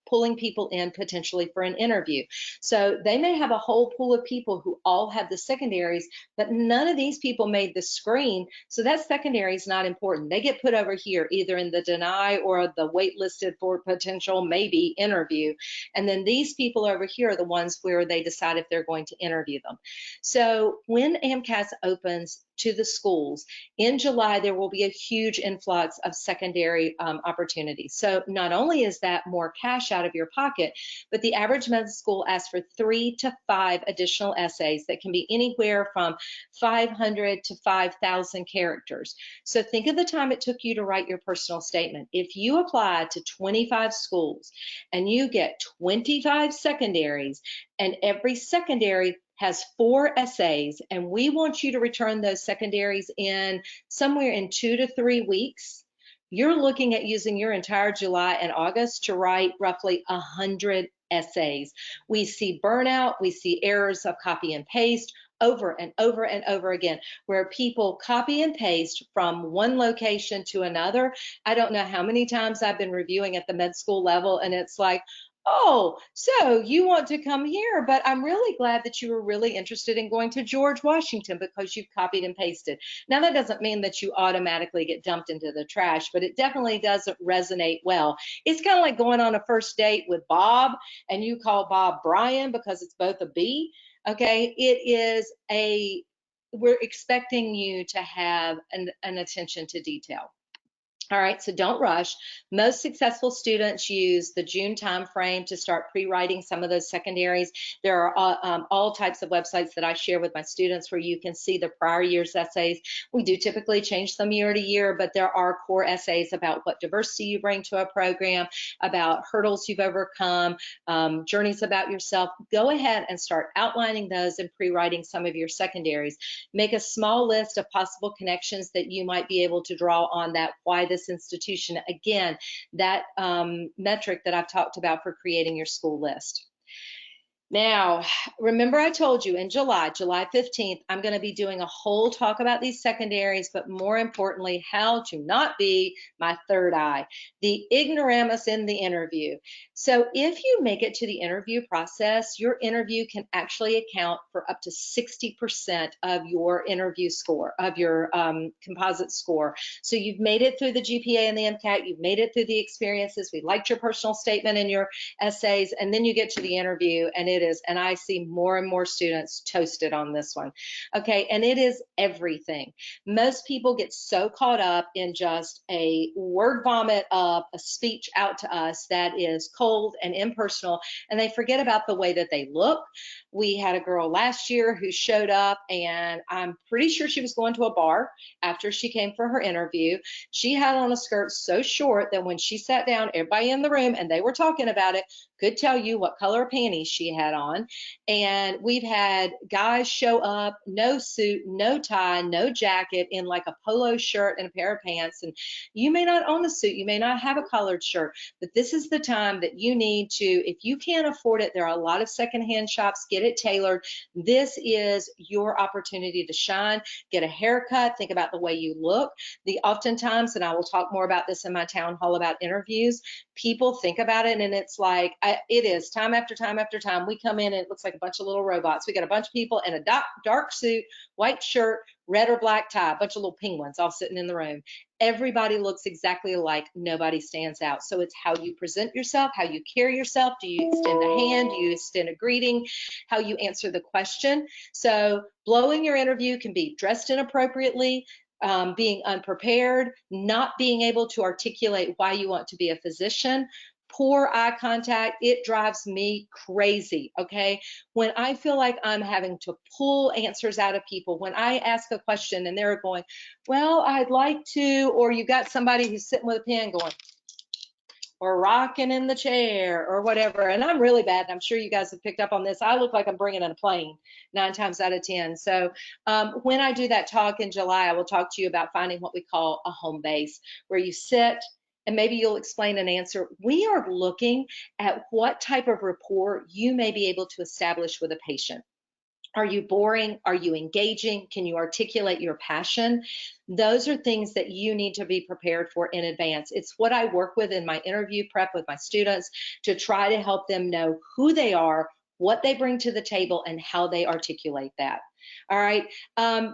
pulling people in potentially for an interview. So they may have a whole pool of people who all have the secondaries, but none of these people made the screen. So that secondary is not important. They get put over here, either in the deny or the waitlisted for potential maybe interview. And then these people over here are the ones where they decide if they're going to interview them. So when AMCAS opens to the schools in July, there will be a huge influx of secondary opportunities. So not only is that more cash out of your pocket, but the average med school asks for 3 to 5 additional essays that can be anywhere from 500 to 5,000 characters. So think of the time it took you to write your personal statement. If you apply to 25 schools and you get 25 secondaries, and every secondary has 4 essays, and we want you to return those secondaries in somewhere in 2 to 3 weeks, you're looking at using your entire July and August to write roughly 100 essays. We see burnout, we see errors of copy and paste over and over and over again, where people copy and paste from one location to another. I don't know how many times I've been reviewing at the med school level, and it's like, oh, so you want to come here, but I'm really glad that you were really interested in going to George Washington because you've copied and pasted. Now, that doesn't mean that you automatically get dumped into the trash, but it definitely doesn't resonate well. It's kind of like going on a first date with Bob and you call Bob Brian because it's both a B. Okay, we're expecting you to have an attention to detail. All right, so don't rush. Most successful students use the June timeframe to start pre-writing some of those secondaries. There are all types of websites that I share with my students where you can see the prior year's essays. We do typically change them year to year, but there are core essays about what diversity you bring to a program, about hurdles you've overcome, journeys about yourself. Go ahead and start outlining those and pre-writing some of your secondaries. Make a small list of possible connections that you might be able to draw on that why this institution. Again, that metric that I've talked about for creating your school list. Now, remember I told you in July 15th, I'm going to be doing a whole talk about these secondaries, but more importantly, how to not be my third eye, the ignoramus in the interview. So if you make it to the interview process, your interview can actually account for up to 60% of your interview score, of your composite score. So you've made it through the GPA and the MCAT, you've made it through the experiences, we liked your personal statement and your essays, and then you get to the interview and it is, and I see more and more students toasted on this one. Okay, and it is everything. Most people get so caught up in just a word vomit of a speech out to us that is cold and impersonal, and they forget about the way that they look. We had a girl last year who showed up, and I'm pretty sure she was going to a bar after she came for her interview. She had on a skirt so short that when she sat down, everybody in the room, and they were talking about it, could tell you what color panties she had on. And we've had guys show up, no suit, no tie, no jacket, in like a polo shirt and a pair of pants. And you may not own a suit, you may not have a collared shirt, but this is the time that you need to, if you can't afford it, there are a lot of secondhand shops, get it tailored. This is your opportunity to shine, get a haircut, think about the way you look. Oftentimes, and I will talk more about this in my town hall about interviews, people think about it and it's like, it is time after time after time. We come in and it looks like a bunch of little robots. We got a bunch of people in a dark suit, white shirt, red or black tie, a bunch of little penguins all sitting in the room. Everybody looks exactly alike. Nobody stands out. So it's how you present yourself, how you carry yourself. Do you extend a hand? Do you extend a greeting? How you answer the question. So blowing your interview can be dressed inappropriately, being unprepared, not being able to articulate why you want to be a physician, poor eye contact. It drives me crazy, okay? When I feel like I'm having to pull answers out of people, when I ask a question and they're going, well, I'd like to, or you got somebody who's sitting with a pen going, or rocking in the chair or whatever. And I'm really bad. And I'm sure you guys have picked up on this. I look like I'm bringing in a plane 9 times out of 10. So when I do that talk in July, I will talk to you about finding what we call a home base, where you sit and maybe you'll explain an answer. We are looking at what type of rapport you may be able to establish with a patient. Are you boring? Are you engaging? Can you articulate your passion? Those are things that you need to be prepared for in advance. It's what I work with in my interview prep with my students to try to help them know who they are, what they bring to the table, and how they articulate that. All right.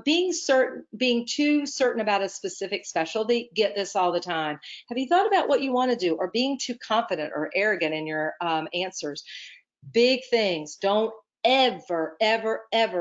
Being too certain about a specific specialty, get this all the time. Have you thought about what you want to do? Or being too confident or arrogant in your answers? Big things. Don't ever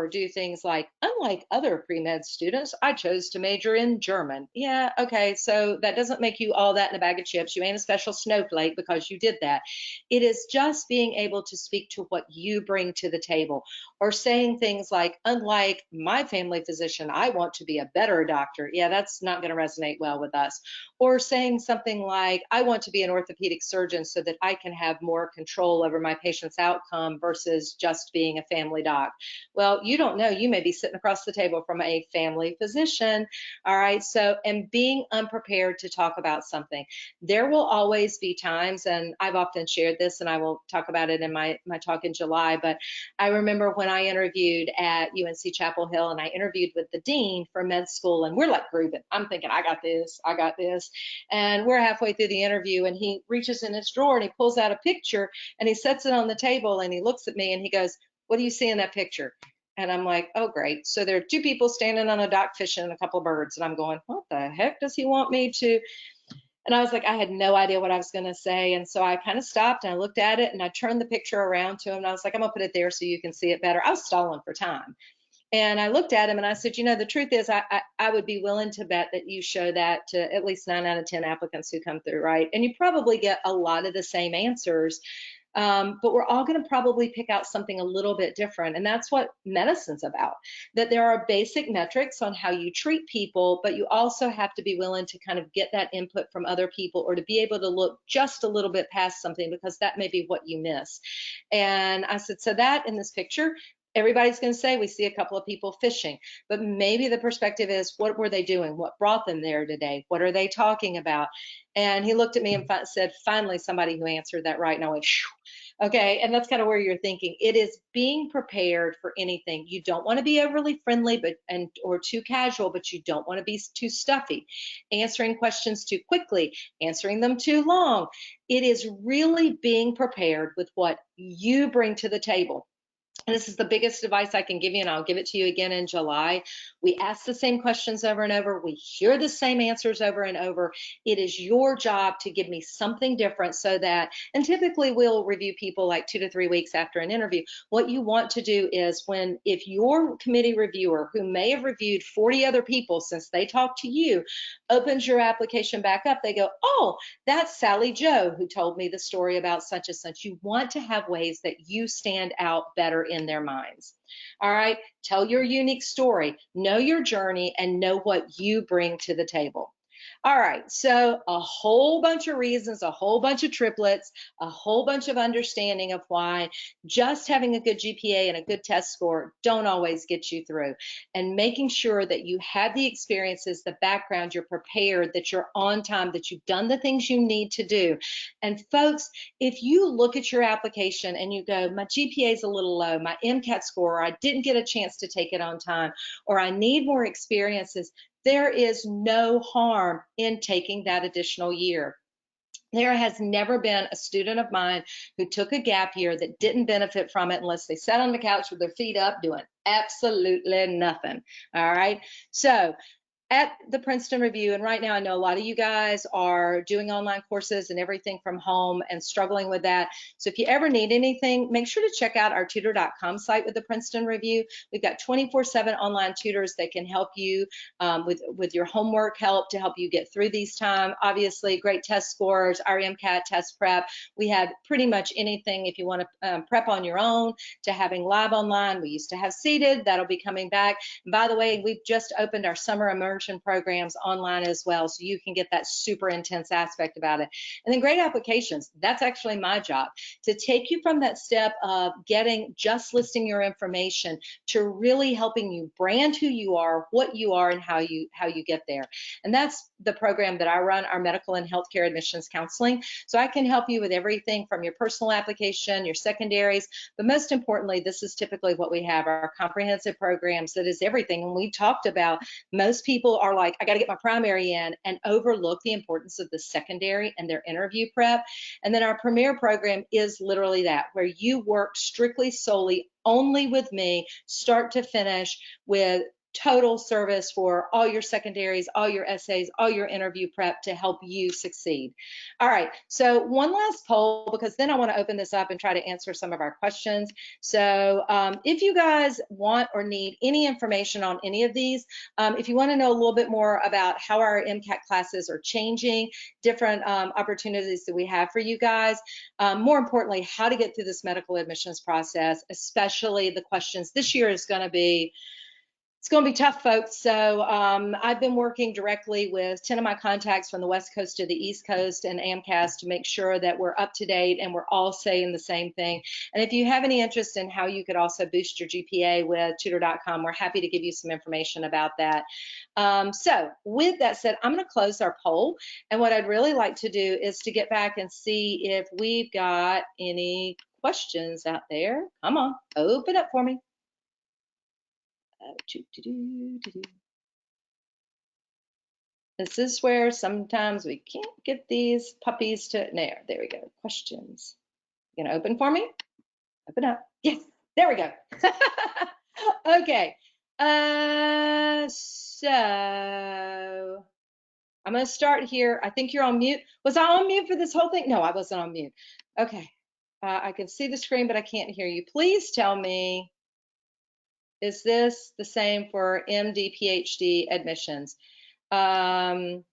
do things like, unlike other pre-med students, I chose to major in German. Yeah, okay, so that doesn't make you all that in a bag of chips. You ain't a special snowflake because you did that. It is just being able to speak to what you bring to the table, or saying things like, unlike my family physician, I want to be a better doctor. Yeah, that's not going to resonate well with us. Or saying something like, I want to be an orthopedic surgeon so that I can have more control over my patient's outcome versus just being a family doc. Well, you don't know, you may be sitting across the table from a family physician. All right, so, and being unprepared to talk about something. There will always be times, and I've often shared this, and I will talk about it in my talk in July, but I remember when I interviewed at UNC Chapel Hill, and I interviewed with the dean for med school, and we're like grooving. I'm thinking, I got this. And we're halfway through the interview, and he reaches in his drawer and he pulls out a picture and he sets it on the table, and he looks at me and he goes, what do you see in that picture? And I'm like, oh, great. So there are 2 people standing on a dock fishing and a couple of birds. And I'm going, what the heck does he want me to? And I was like, I had no idea what I was going to say. And so I kind of stopped and I looked at it and I turned the picture around to him. And I was like, I'm going to put it there so you can see it better. I was stalling for time. And I looked at him and I said, you know, the truth is I would be willing to bet that you show that to at least 9 out of 10 applicants who come through, right? And you probably get a lot of the same answers. But we're all going to probably pick out something a little bit different. And that's what medicine's about, that there are basic metrics on how you treat people, but you also have to be willing to kind of get that input from other people, or to be able to look just a little bit past something, because that may be what you miss. And I said, so that in this picture, everybody's going to say we see a couple of people fishing, but maybe the perspective is, what were they doing? What brought them there today? What are they talking about? And he looked at me and said, finally, somebody who answered that right. And I went, shoo. Okay, and that's kind of where you're thinking. It is being prepared for anything. You don't want to be overly friendly or too casual, but you don't want to be too stuffy, answering questions too quickly, answering them too long. It is really being prepared with what you bring to the table. And this is the biggest advice I can give you, and I'll give it to you again in July. We ask the same questions over and over. We hear the same answers over and over. It is your job to give me something different so that, and typically we'll review people like 2 to 3 weeks after an interview. What you want to do is if your committee reviewer, who may have reviewed 40 other people since they talked to you, opens your application back up, they go, oh, that's Sally Joe who told me the story about such and such. You want to have ways that you stand out better in their minds. All right, tell your unique story, know your journey, and know what you bring to the table. All right, so a whole bunch of reasons, a whole bunch of triplets, a whole bunch of understanding of why just having a good GPA and a good test score don't always get you through. And making sure that you have the experiences, the background, you're prepared, that you're on time, that you've done the things you need to do. And folks, if you look at your application and you go, my GPA is a little low, my MCAT score, or I didn't get a chance to take it on time, or I need more experiences, there is no harm in taking that additional year. There has never been a student of mine who took a gap year that didn't benefit from it unless they sat on the couch with their feet up doing absolutely nothing. All right. So at the Princeton Review, and right now I know a lot of you guys are doing online courses and everything from home and struggling with that. So if you ever need anything, make sure to check out our tutor.com site with the Princeton Review. We've got 24/7 online tutors that can help you with your homework help to help you get through these times. Obviously, great test scores, our MCAT test prep. We have pretty much anything if you want to prep on your own, to having live online. We used to have seated, that'll be coming back. And by the way, we've just opened our summer immersion programs online as well, so you can get that super intense aspect about it. And then great applications. That's actually my job, to take you from that step of just listing your information to really helping you brand who you are, what you are, and how you get there. And that's the program that I run, our medical and healthcare admissions counseling. So I can help you with everything from your personal application, your secondaries, but most importantly, this is typically what we have, our comprehensive programs. That is everything. And we talked about, most people are like, I got to get my primary in, and overlook the importance of the secondary and their interview prep. And then our premier program is literally that, where you work strictly, solely, only with me, start to finish, with total service for all your secondaries, all your essays, all your interview prep to help you succeed. All right, so one last poll, because then I want to open this up and try to answer some of our questions. So if you guys want or need any information on any of these, if you want to know a little bit more about how our MCAT classes are changing, different opportunities that we have for you guys, more importantly, how to get through this medical admissions process, especially the questions this year is going to be, it's going to be tough, folks. So I've been working directly with 10 of my contacts from the West Coast to the East Coast and AMCAS to make sure that we're up to date and we're all saying the same thing. And if you have any interest in how you could also boost your GPA with tutor.com, we're happy to give you some information about that. So with that said, I'm going to close our poll. And what I'd really like to do is to get back and see if we've got any questions out there. Come on, open up for me. This is where sometimes we can't get these puppies to, there we go, questions. You gonna open for me? Open up, yes, there we go. Okay, so I'm gonna start here. I think you're on mute. Was I on mute for this whole thing? No, I wasn't on mute. Okay, I can see the screen, but I can't hear you. Please tell me, is this the same for MD, PhD admissions? I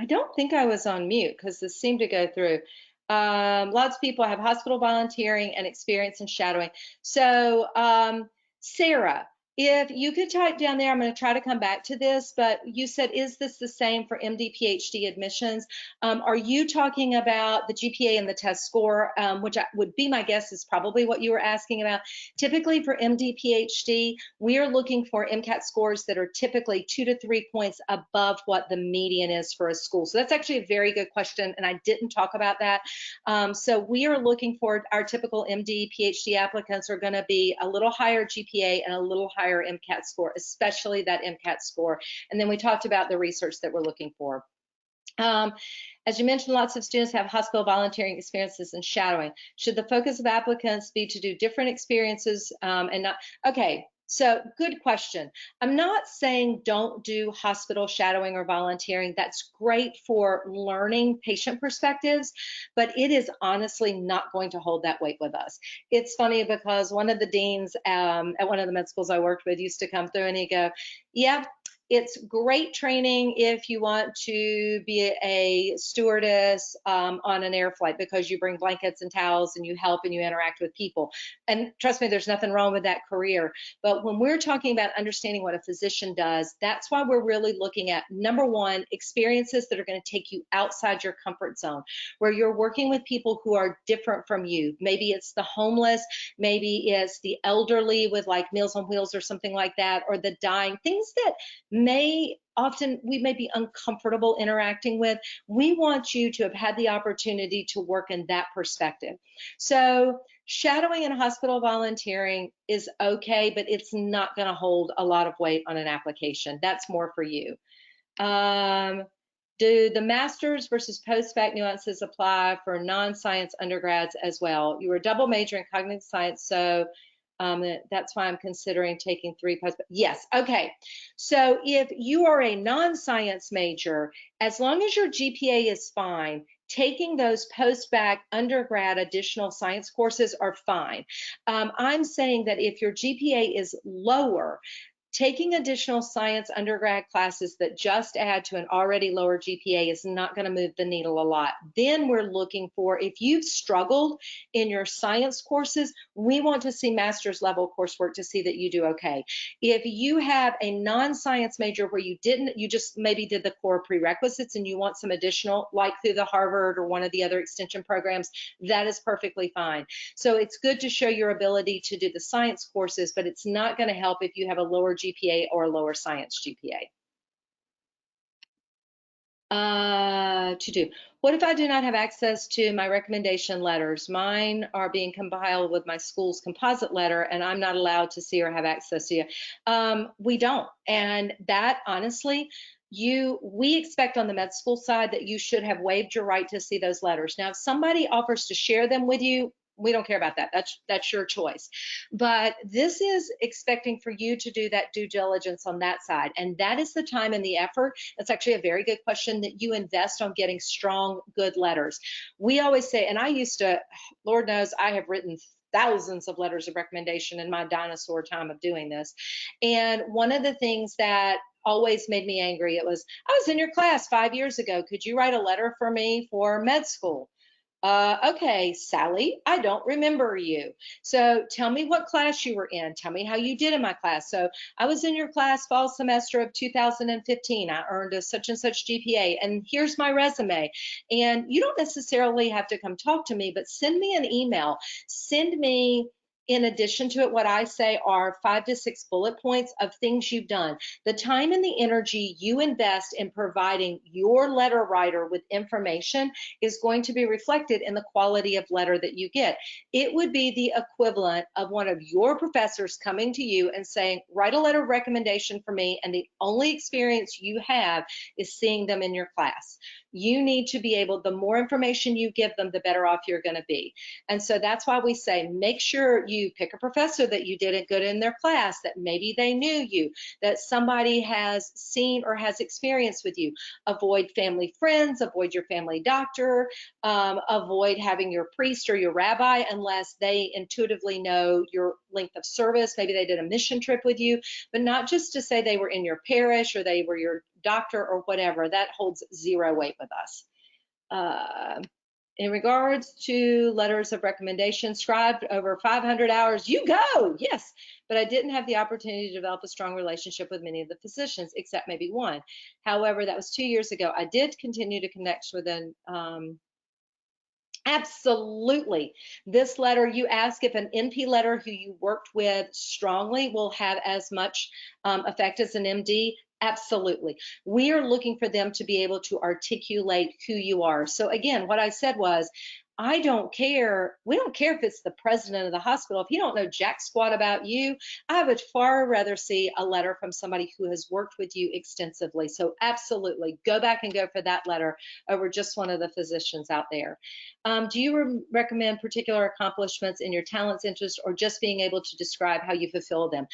don't think I was on mute because this seemed to go through. Lots of people have hospital volunteering and experience in shadowing. So Sarah, if you could type down there, I'm going to try to come back to this, but you said, is this the same for MD, PhD admissions? Are you talking about the GPA and the test score, which would be my guess is probably what you were asking about? Typically for MD, PhD, we are looking for MCAT scores that are typically 2 to 3 points above what the median is for a school. So that's actually a very good question, and I didn't talk about that. So we are looking for, our typical MD, PhD applicants are going to be a little higher GPA and a little higher MCAT score, especially that MCAT score. And then we talked about the research that we're looking for. Um, as you mentioned, lots of students have hospital volunteering experiences and shadowing. Should the focus of applicants be to do different experiences and not? Okay, so good question. I'm not saying don't do hospital shadowing or volunteering. That's great for learning patient perspectives, but it is honestly not going to hold that weight with us. It's funny because one of the deans at one of the med schools I worked with used to come through and he'd go, yeah, it's great training if you want to be a stewardess on an air flight because you bring blankets and towels and you help and you interact with people. And trust me, there's nothing wrong with that career. But when we're talking about understanding what a physician does, that's why we're really looking at, number one, experiences that are going to take you outside your comfort zone, where you're working with people who are different from you. Maybe it's the homeless, maybe it's the elderly with like Meals on Wheels or something like that, or the dying, things that we may be uncomfortable interacting with. We want you to have had the opportunity to work in that perspective. So shadowing and hospital volunteering is okay, but it's not going to hold a lot of weight on an application. That's more for you. Do the master's versus post-bac nuances apply for non-science undergrads as well? You were double major in cognitive science, so that's why I'm considering taking 3 post. Yes, okay. So if you are a non-science major, as long as your GPA is fine, taking those post-bac undergrad additional science courses are fine. I'm saying that if your GPA is lower, taking additional science undergrad classes that just add to an already lower GPA is not going to move the needle a lot. Then we're looking for, if you've struggled in your science courses, we want to see master's level coursework to see that you do okay. If you have a non-science major where you just maybe did the core prerequisites and you want some additional, like through the Harvard or one of the other extension programs, that is perfectly fine. So it's good to show your ability to do the science courses, but it's not going to help if you have a lower GPA or a lower science GPA. What if I do not have access to my recommendation letters? Mine are being compiled with my school's composite letter and I'm not allowed to see or have access to you. We don't. And that honestly, we expect on the med school side that you should have waived your right to see those letters. Now, if somebody offers to share them with you, we don't care about that. That's your choice. But this is expecting for you to do that due diligence on that side. And that is the time and the effort. That's actually a very good question that you invest on getting strong, good letters. We always say, and I used to, Lord knows, I have written thousands of letters of recommendation in my dinosaur time of doing this. And one of the things that always made me angry, I was in your class 5 years ago. Could you write a letter for me for med school? Okay, Sally, I don't remember you. So tell me what class you were in. Tell me how you did in my class. So I was in your class fall semester of 2015. I earned a such and such GPA, and here's my resume. And you don't necessarily have to come talk to me, but send me an email. Send me, in addition to it, what I say are 5 to 6 bullet points of things you've done. The time and the energy you invest in providing your letter writer with information is going to be reflected in the quality of letter that you get. It would be the equivalent of one of your professors coming to you and saying, write a letter of recommendation for me, and the only experience you have is seeing them in your class. You need to be able, the more information you give them, the better off you're going to be. And so that's why we say, make sure you pick a professor that you did good in their class, that maybe they knew you, that somebody has seen or has experience with you. Avoid family friends, avoid your family doctor, avoid having your priest or your rabbi unless they intuitively know your length of service. Maybe they did a mission trip with you, but not just to say they were in your parish or they were your doctor or whatever. That holds zero weight with us. In regards to letters of recommendation, scribed over 500 hours, you go, yes, but I didn't have the opportunity to develop a strong relationship with many of the physicians, except maybe one. However, that was 2 years ago. I did continue to connect with an absolutely. This letter, you ask if an NP letter who you worked with strongly will have as much effect as an MD. Absolutely. We are looking for them to be able to articulate who you are. So again, what I said was, I don't care. We don't care if it's the president of the hospital. If he don't know jack squat about you, I would far rather see a letter from somebody who has worked with you extensively. So absolutely, go back and go for that letter over just one of the physicians out there. Do you recommend particular accomplishments in your talents, interests, or just being able to describe how you fulfill them?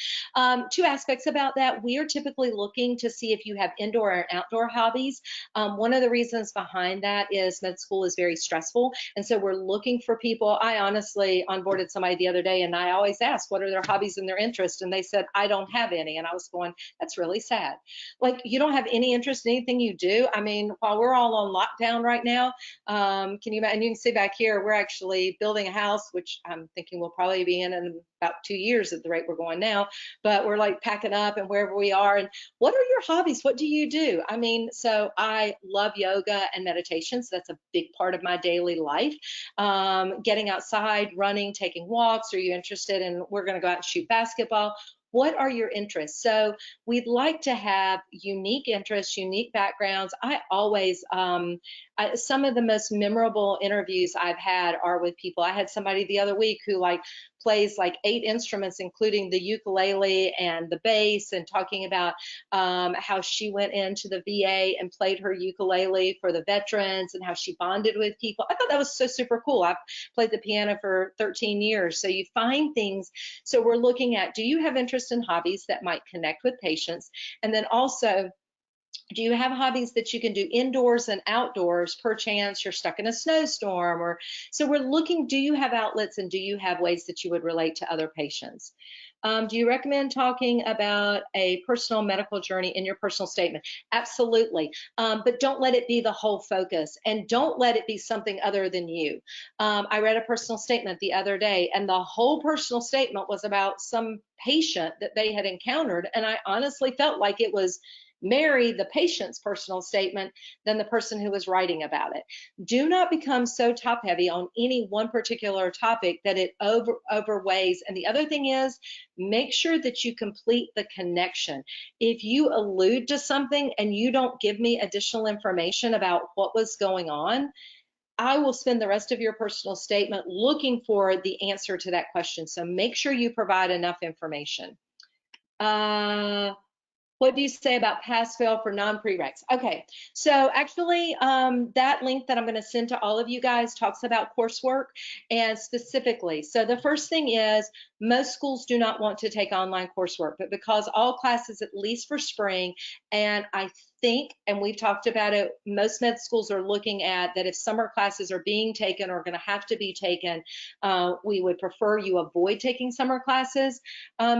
Two aspects about that. We are typically looking to see if you have indoor and outdoor hobbies. One of the reasons behind that is med school is very stressful. And so we're looking for people. I honestly onboarded somebody the other day, and I always ask, what are their hobbies and their interests? And they said, I don't have any. And I was going, that's really sad. Like, you don't have any interest in anything you do? I mean, while we're all on lockdown right now, can you imagine? You can see back here, we're actually building a house, which I'm thinking we'll probably be in about 2 years at the rate we're going now, but we're like packing up and wherever we are. And what are your hobbies? What do you do? I mean, so I love yoga and meditation. So that's a big part of my daily life. Getting outside, running, taking walks. Are you interested in, we're going to go out and shoot basketball? What are your interests? So we'd like to have unique interests, unique backgrounds. I always, some of the most memorable interviews I've had are with people. I had somebody the other week who plays 8 instruments, including the ukulele and the bass, and talking about how she went into the VA and played her ukulele for the veterans and how she bonded with people. I thought that was so super cool. I've played the piano for 13 years. So you find things. So we're looking at, do you have interest in hobbies that might connect with patients? And then also, do you have hobbies that you can do indoors and outdoors? Perchance you're stuck in a snowstorm, or so we're looking, do you have outlets and do you have ways that you would relate to other patients? Do you recommend talking about a personal medical journey in your personal statement? Absolutely, but don't let it be the whole focus, and don't let it be something other than you. I read a personal statement the other day, and the whole personal statement was about some patient that they had encountered, and I honestly felt like it was Mary, the patient's personal statement, than the person who was writing about it. Do not become so top heavy on any one particular topic that it overweighs. And the other thing is, make sure that you complete the connection. If you allude to something and you don't give me additional information about what was going on, I will spend the rest of your personal statement looking for the answer to that question. So make sure you provide enough information. What do you say about pass-fail for non-prereqs? Okay, so actually that link that I'm going to send to all of you guys talks about coursework, and specifically, so the first thing is most schools do not want to take online coursework, but because all classes, at least for spring, and I think, and we've talked about it, most med schools are looking at that if summer classes are being taken or going to have to be taken, we would prefer you avoid taking summer classes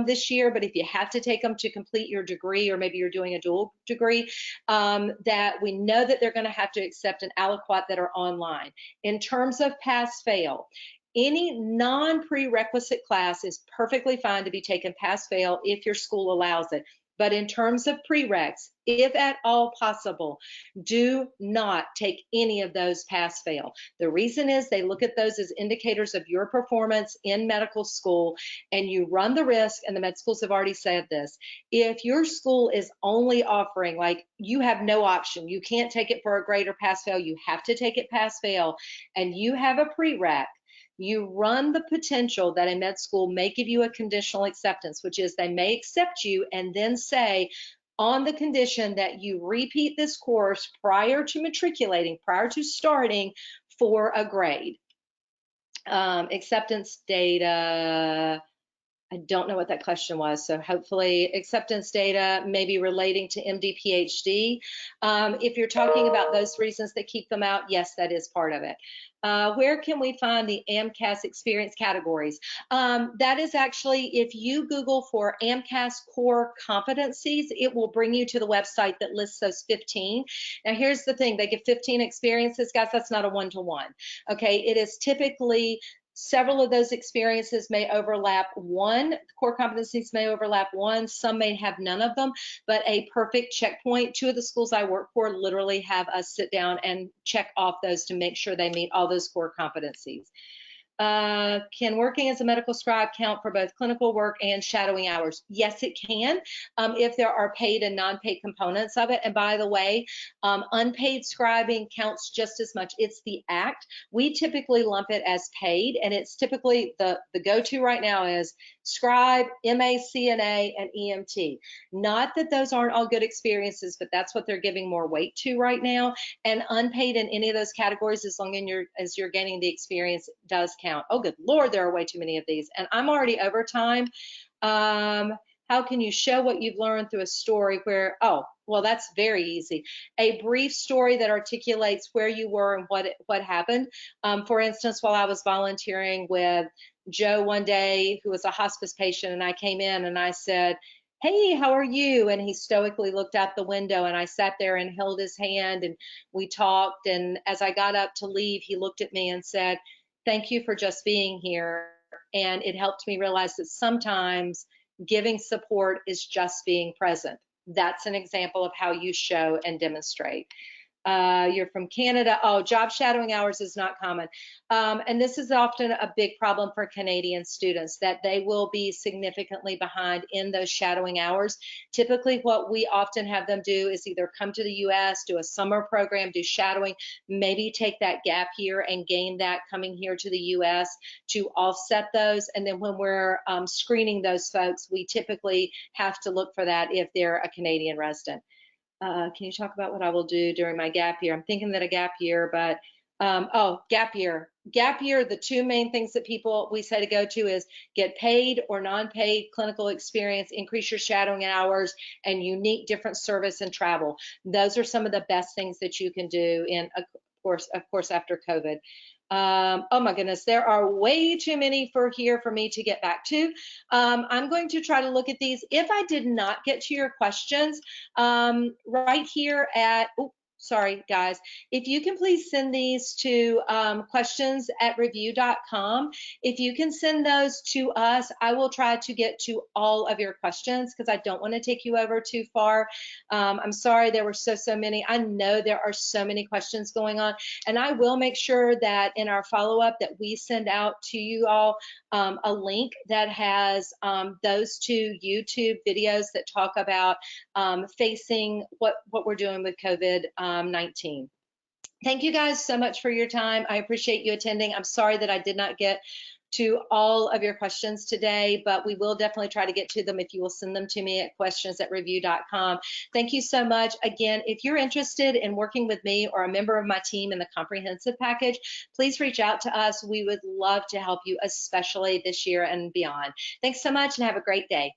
this year, but if you have to take them to complete your degree, or maybe you're doing a dual degree, that we know that they're going to have to accept an aliquot that are online. In terms of pass-fail, any non-prerequisite class is perfectly fine to be taken pass-fail if your school allows it. But in terms of prereqs, if at all possible, do not take any of those pass-fail. The reason is they look at those as indicators of your performance in medical school, and you run the risk, and the med schools have already said this, if your school is only offering, you have no option, you can't take it for a grade or pass-fail, you have to take it pass-fail, and you have a prereq, you run the potential that a med school may give you a conditional acceptance, which is they may accept you and then say, on the condition that you repeat this course prior to matriculating, prior to starting, for a grade. Acceptance data, I don't know what that question was, so hopefully acceptance data may be relating to MD, PhD. If you're talking about those reasons that keep them out, yes, that is part of it. Where can we find the AMCAS experience categories? That is actually, if you Google for AMCAS core competencies, it will bring you to the website that lists those 15. Now, here's the thing, they give 15 experiences, guys, that's not a one-to-one. Okay, it is typically several of those experiences may overlap one, core competencies may overlap one, some may have none of them, but a perfect checkpoint. 2 of the schools I work for literally have us sit down and check off those to make sure they meet all those core competencies. Can working as a medical scribe count for both clinical work and shadowing hours? Yes, it can, if there are paid and non-paid components of it. And by the way, unpaid scribing counts just as much. It's the act. We typically lump it as paid, and it's typically the go-to right now is scribe, MA, CNA, and EMT. Not that those aren't all good experiences, but that's what they're giving more weight to right now. And unpaid in any of those categories, as long as you're gaining the experience, does count. Oh, good Lord, there are way too many of these. And I'm already over time. How can you show what you've learned through a story where, oh, well, that's very easy. A brief story that articulates where you were and what happened. For instance, while I was volunteering with Joe one day, who was a hospice patient, and I came in and I said, hey, how are you? And he stoically looked out the window, and I sat there and held his hand and we talked. And as I got up to leave, he looked at me and said, thank you for just being here. And it helped me realize that sometimes giving support is just being present. That's an example of how you show and demonstrate. You're from Canada. Oh, job shadowing hours is not common. And this is often a big problem for Canadian students, that they will be significantly behind in those shadowing hours. Typically, what we often have them do is either come to the US, do a summer program, do shadowing, maybe take that gap year and gain that coming here to the US to offset those. And then when we're screening those folks, we typically have to look for that if they're a Canadian resident. Can you talk about what I will do during my gap year? I'm thinking that a gap year, but oh, gap year. Gap year, the two main things that we say to go to is get paid or non-paid clinical experience, increase your shadowing hours, and unique different service and travel. Those are some of the best things that you can do in, of course, after COVID. Oh my goodness, there are way too many for me to get back to. I'm going to try to look at these. If I did not get to your questions, right here at, oh, sorry guys, if you can please send these to questions@review.com. If you can send those to us, I will try to get to all of your questions because I don't want to take you over too far. I'm sorry there were so many. I know there are so many questions going on, and I will make sure that in our follow-up that we send out to you all a link that has those two YouTube videos that talk about facing what we're doing with COVID-19. Thank you guys so much for your time. I appreciate you attending. I'm sorry that I did not get to all of your questions today, but we will definitely try to get to them if you will send them to me at questions@review.com. Thank you so much. Again, if you're interested in working with me or a member of my team in the comprehensive package, please reach out to us. We would love to help you, especially this year and beyond. Thanks so much and have a great day.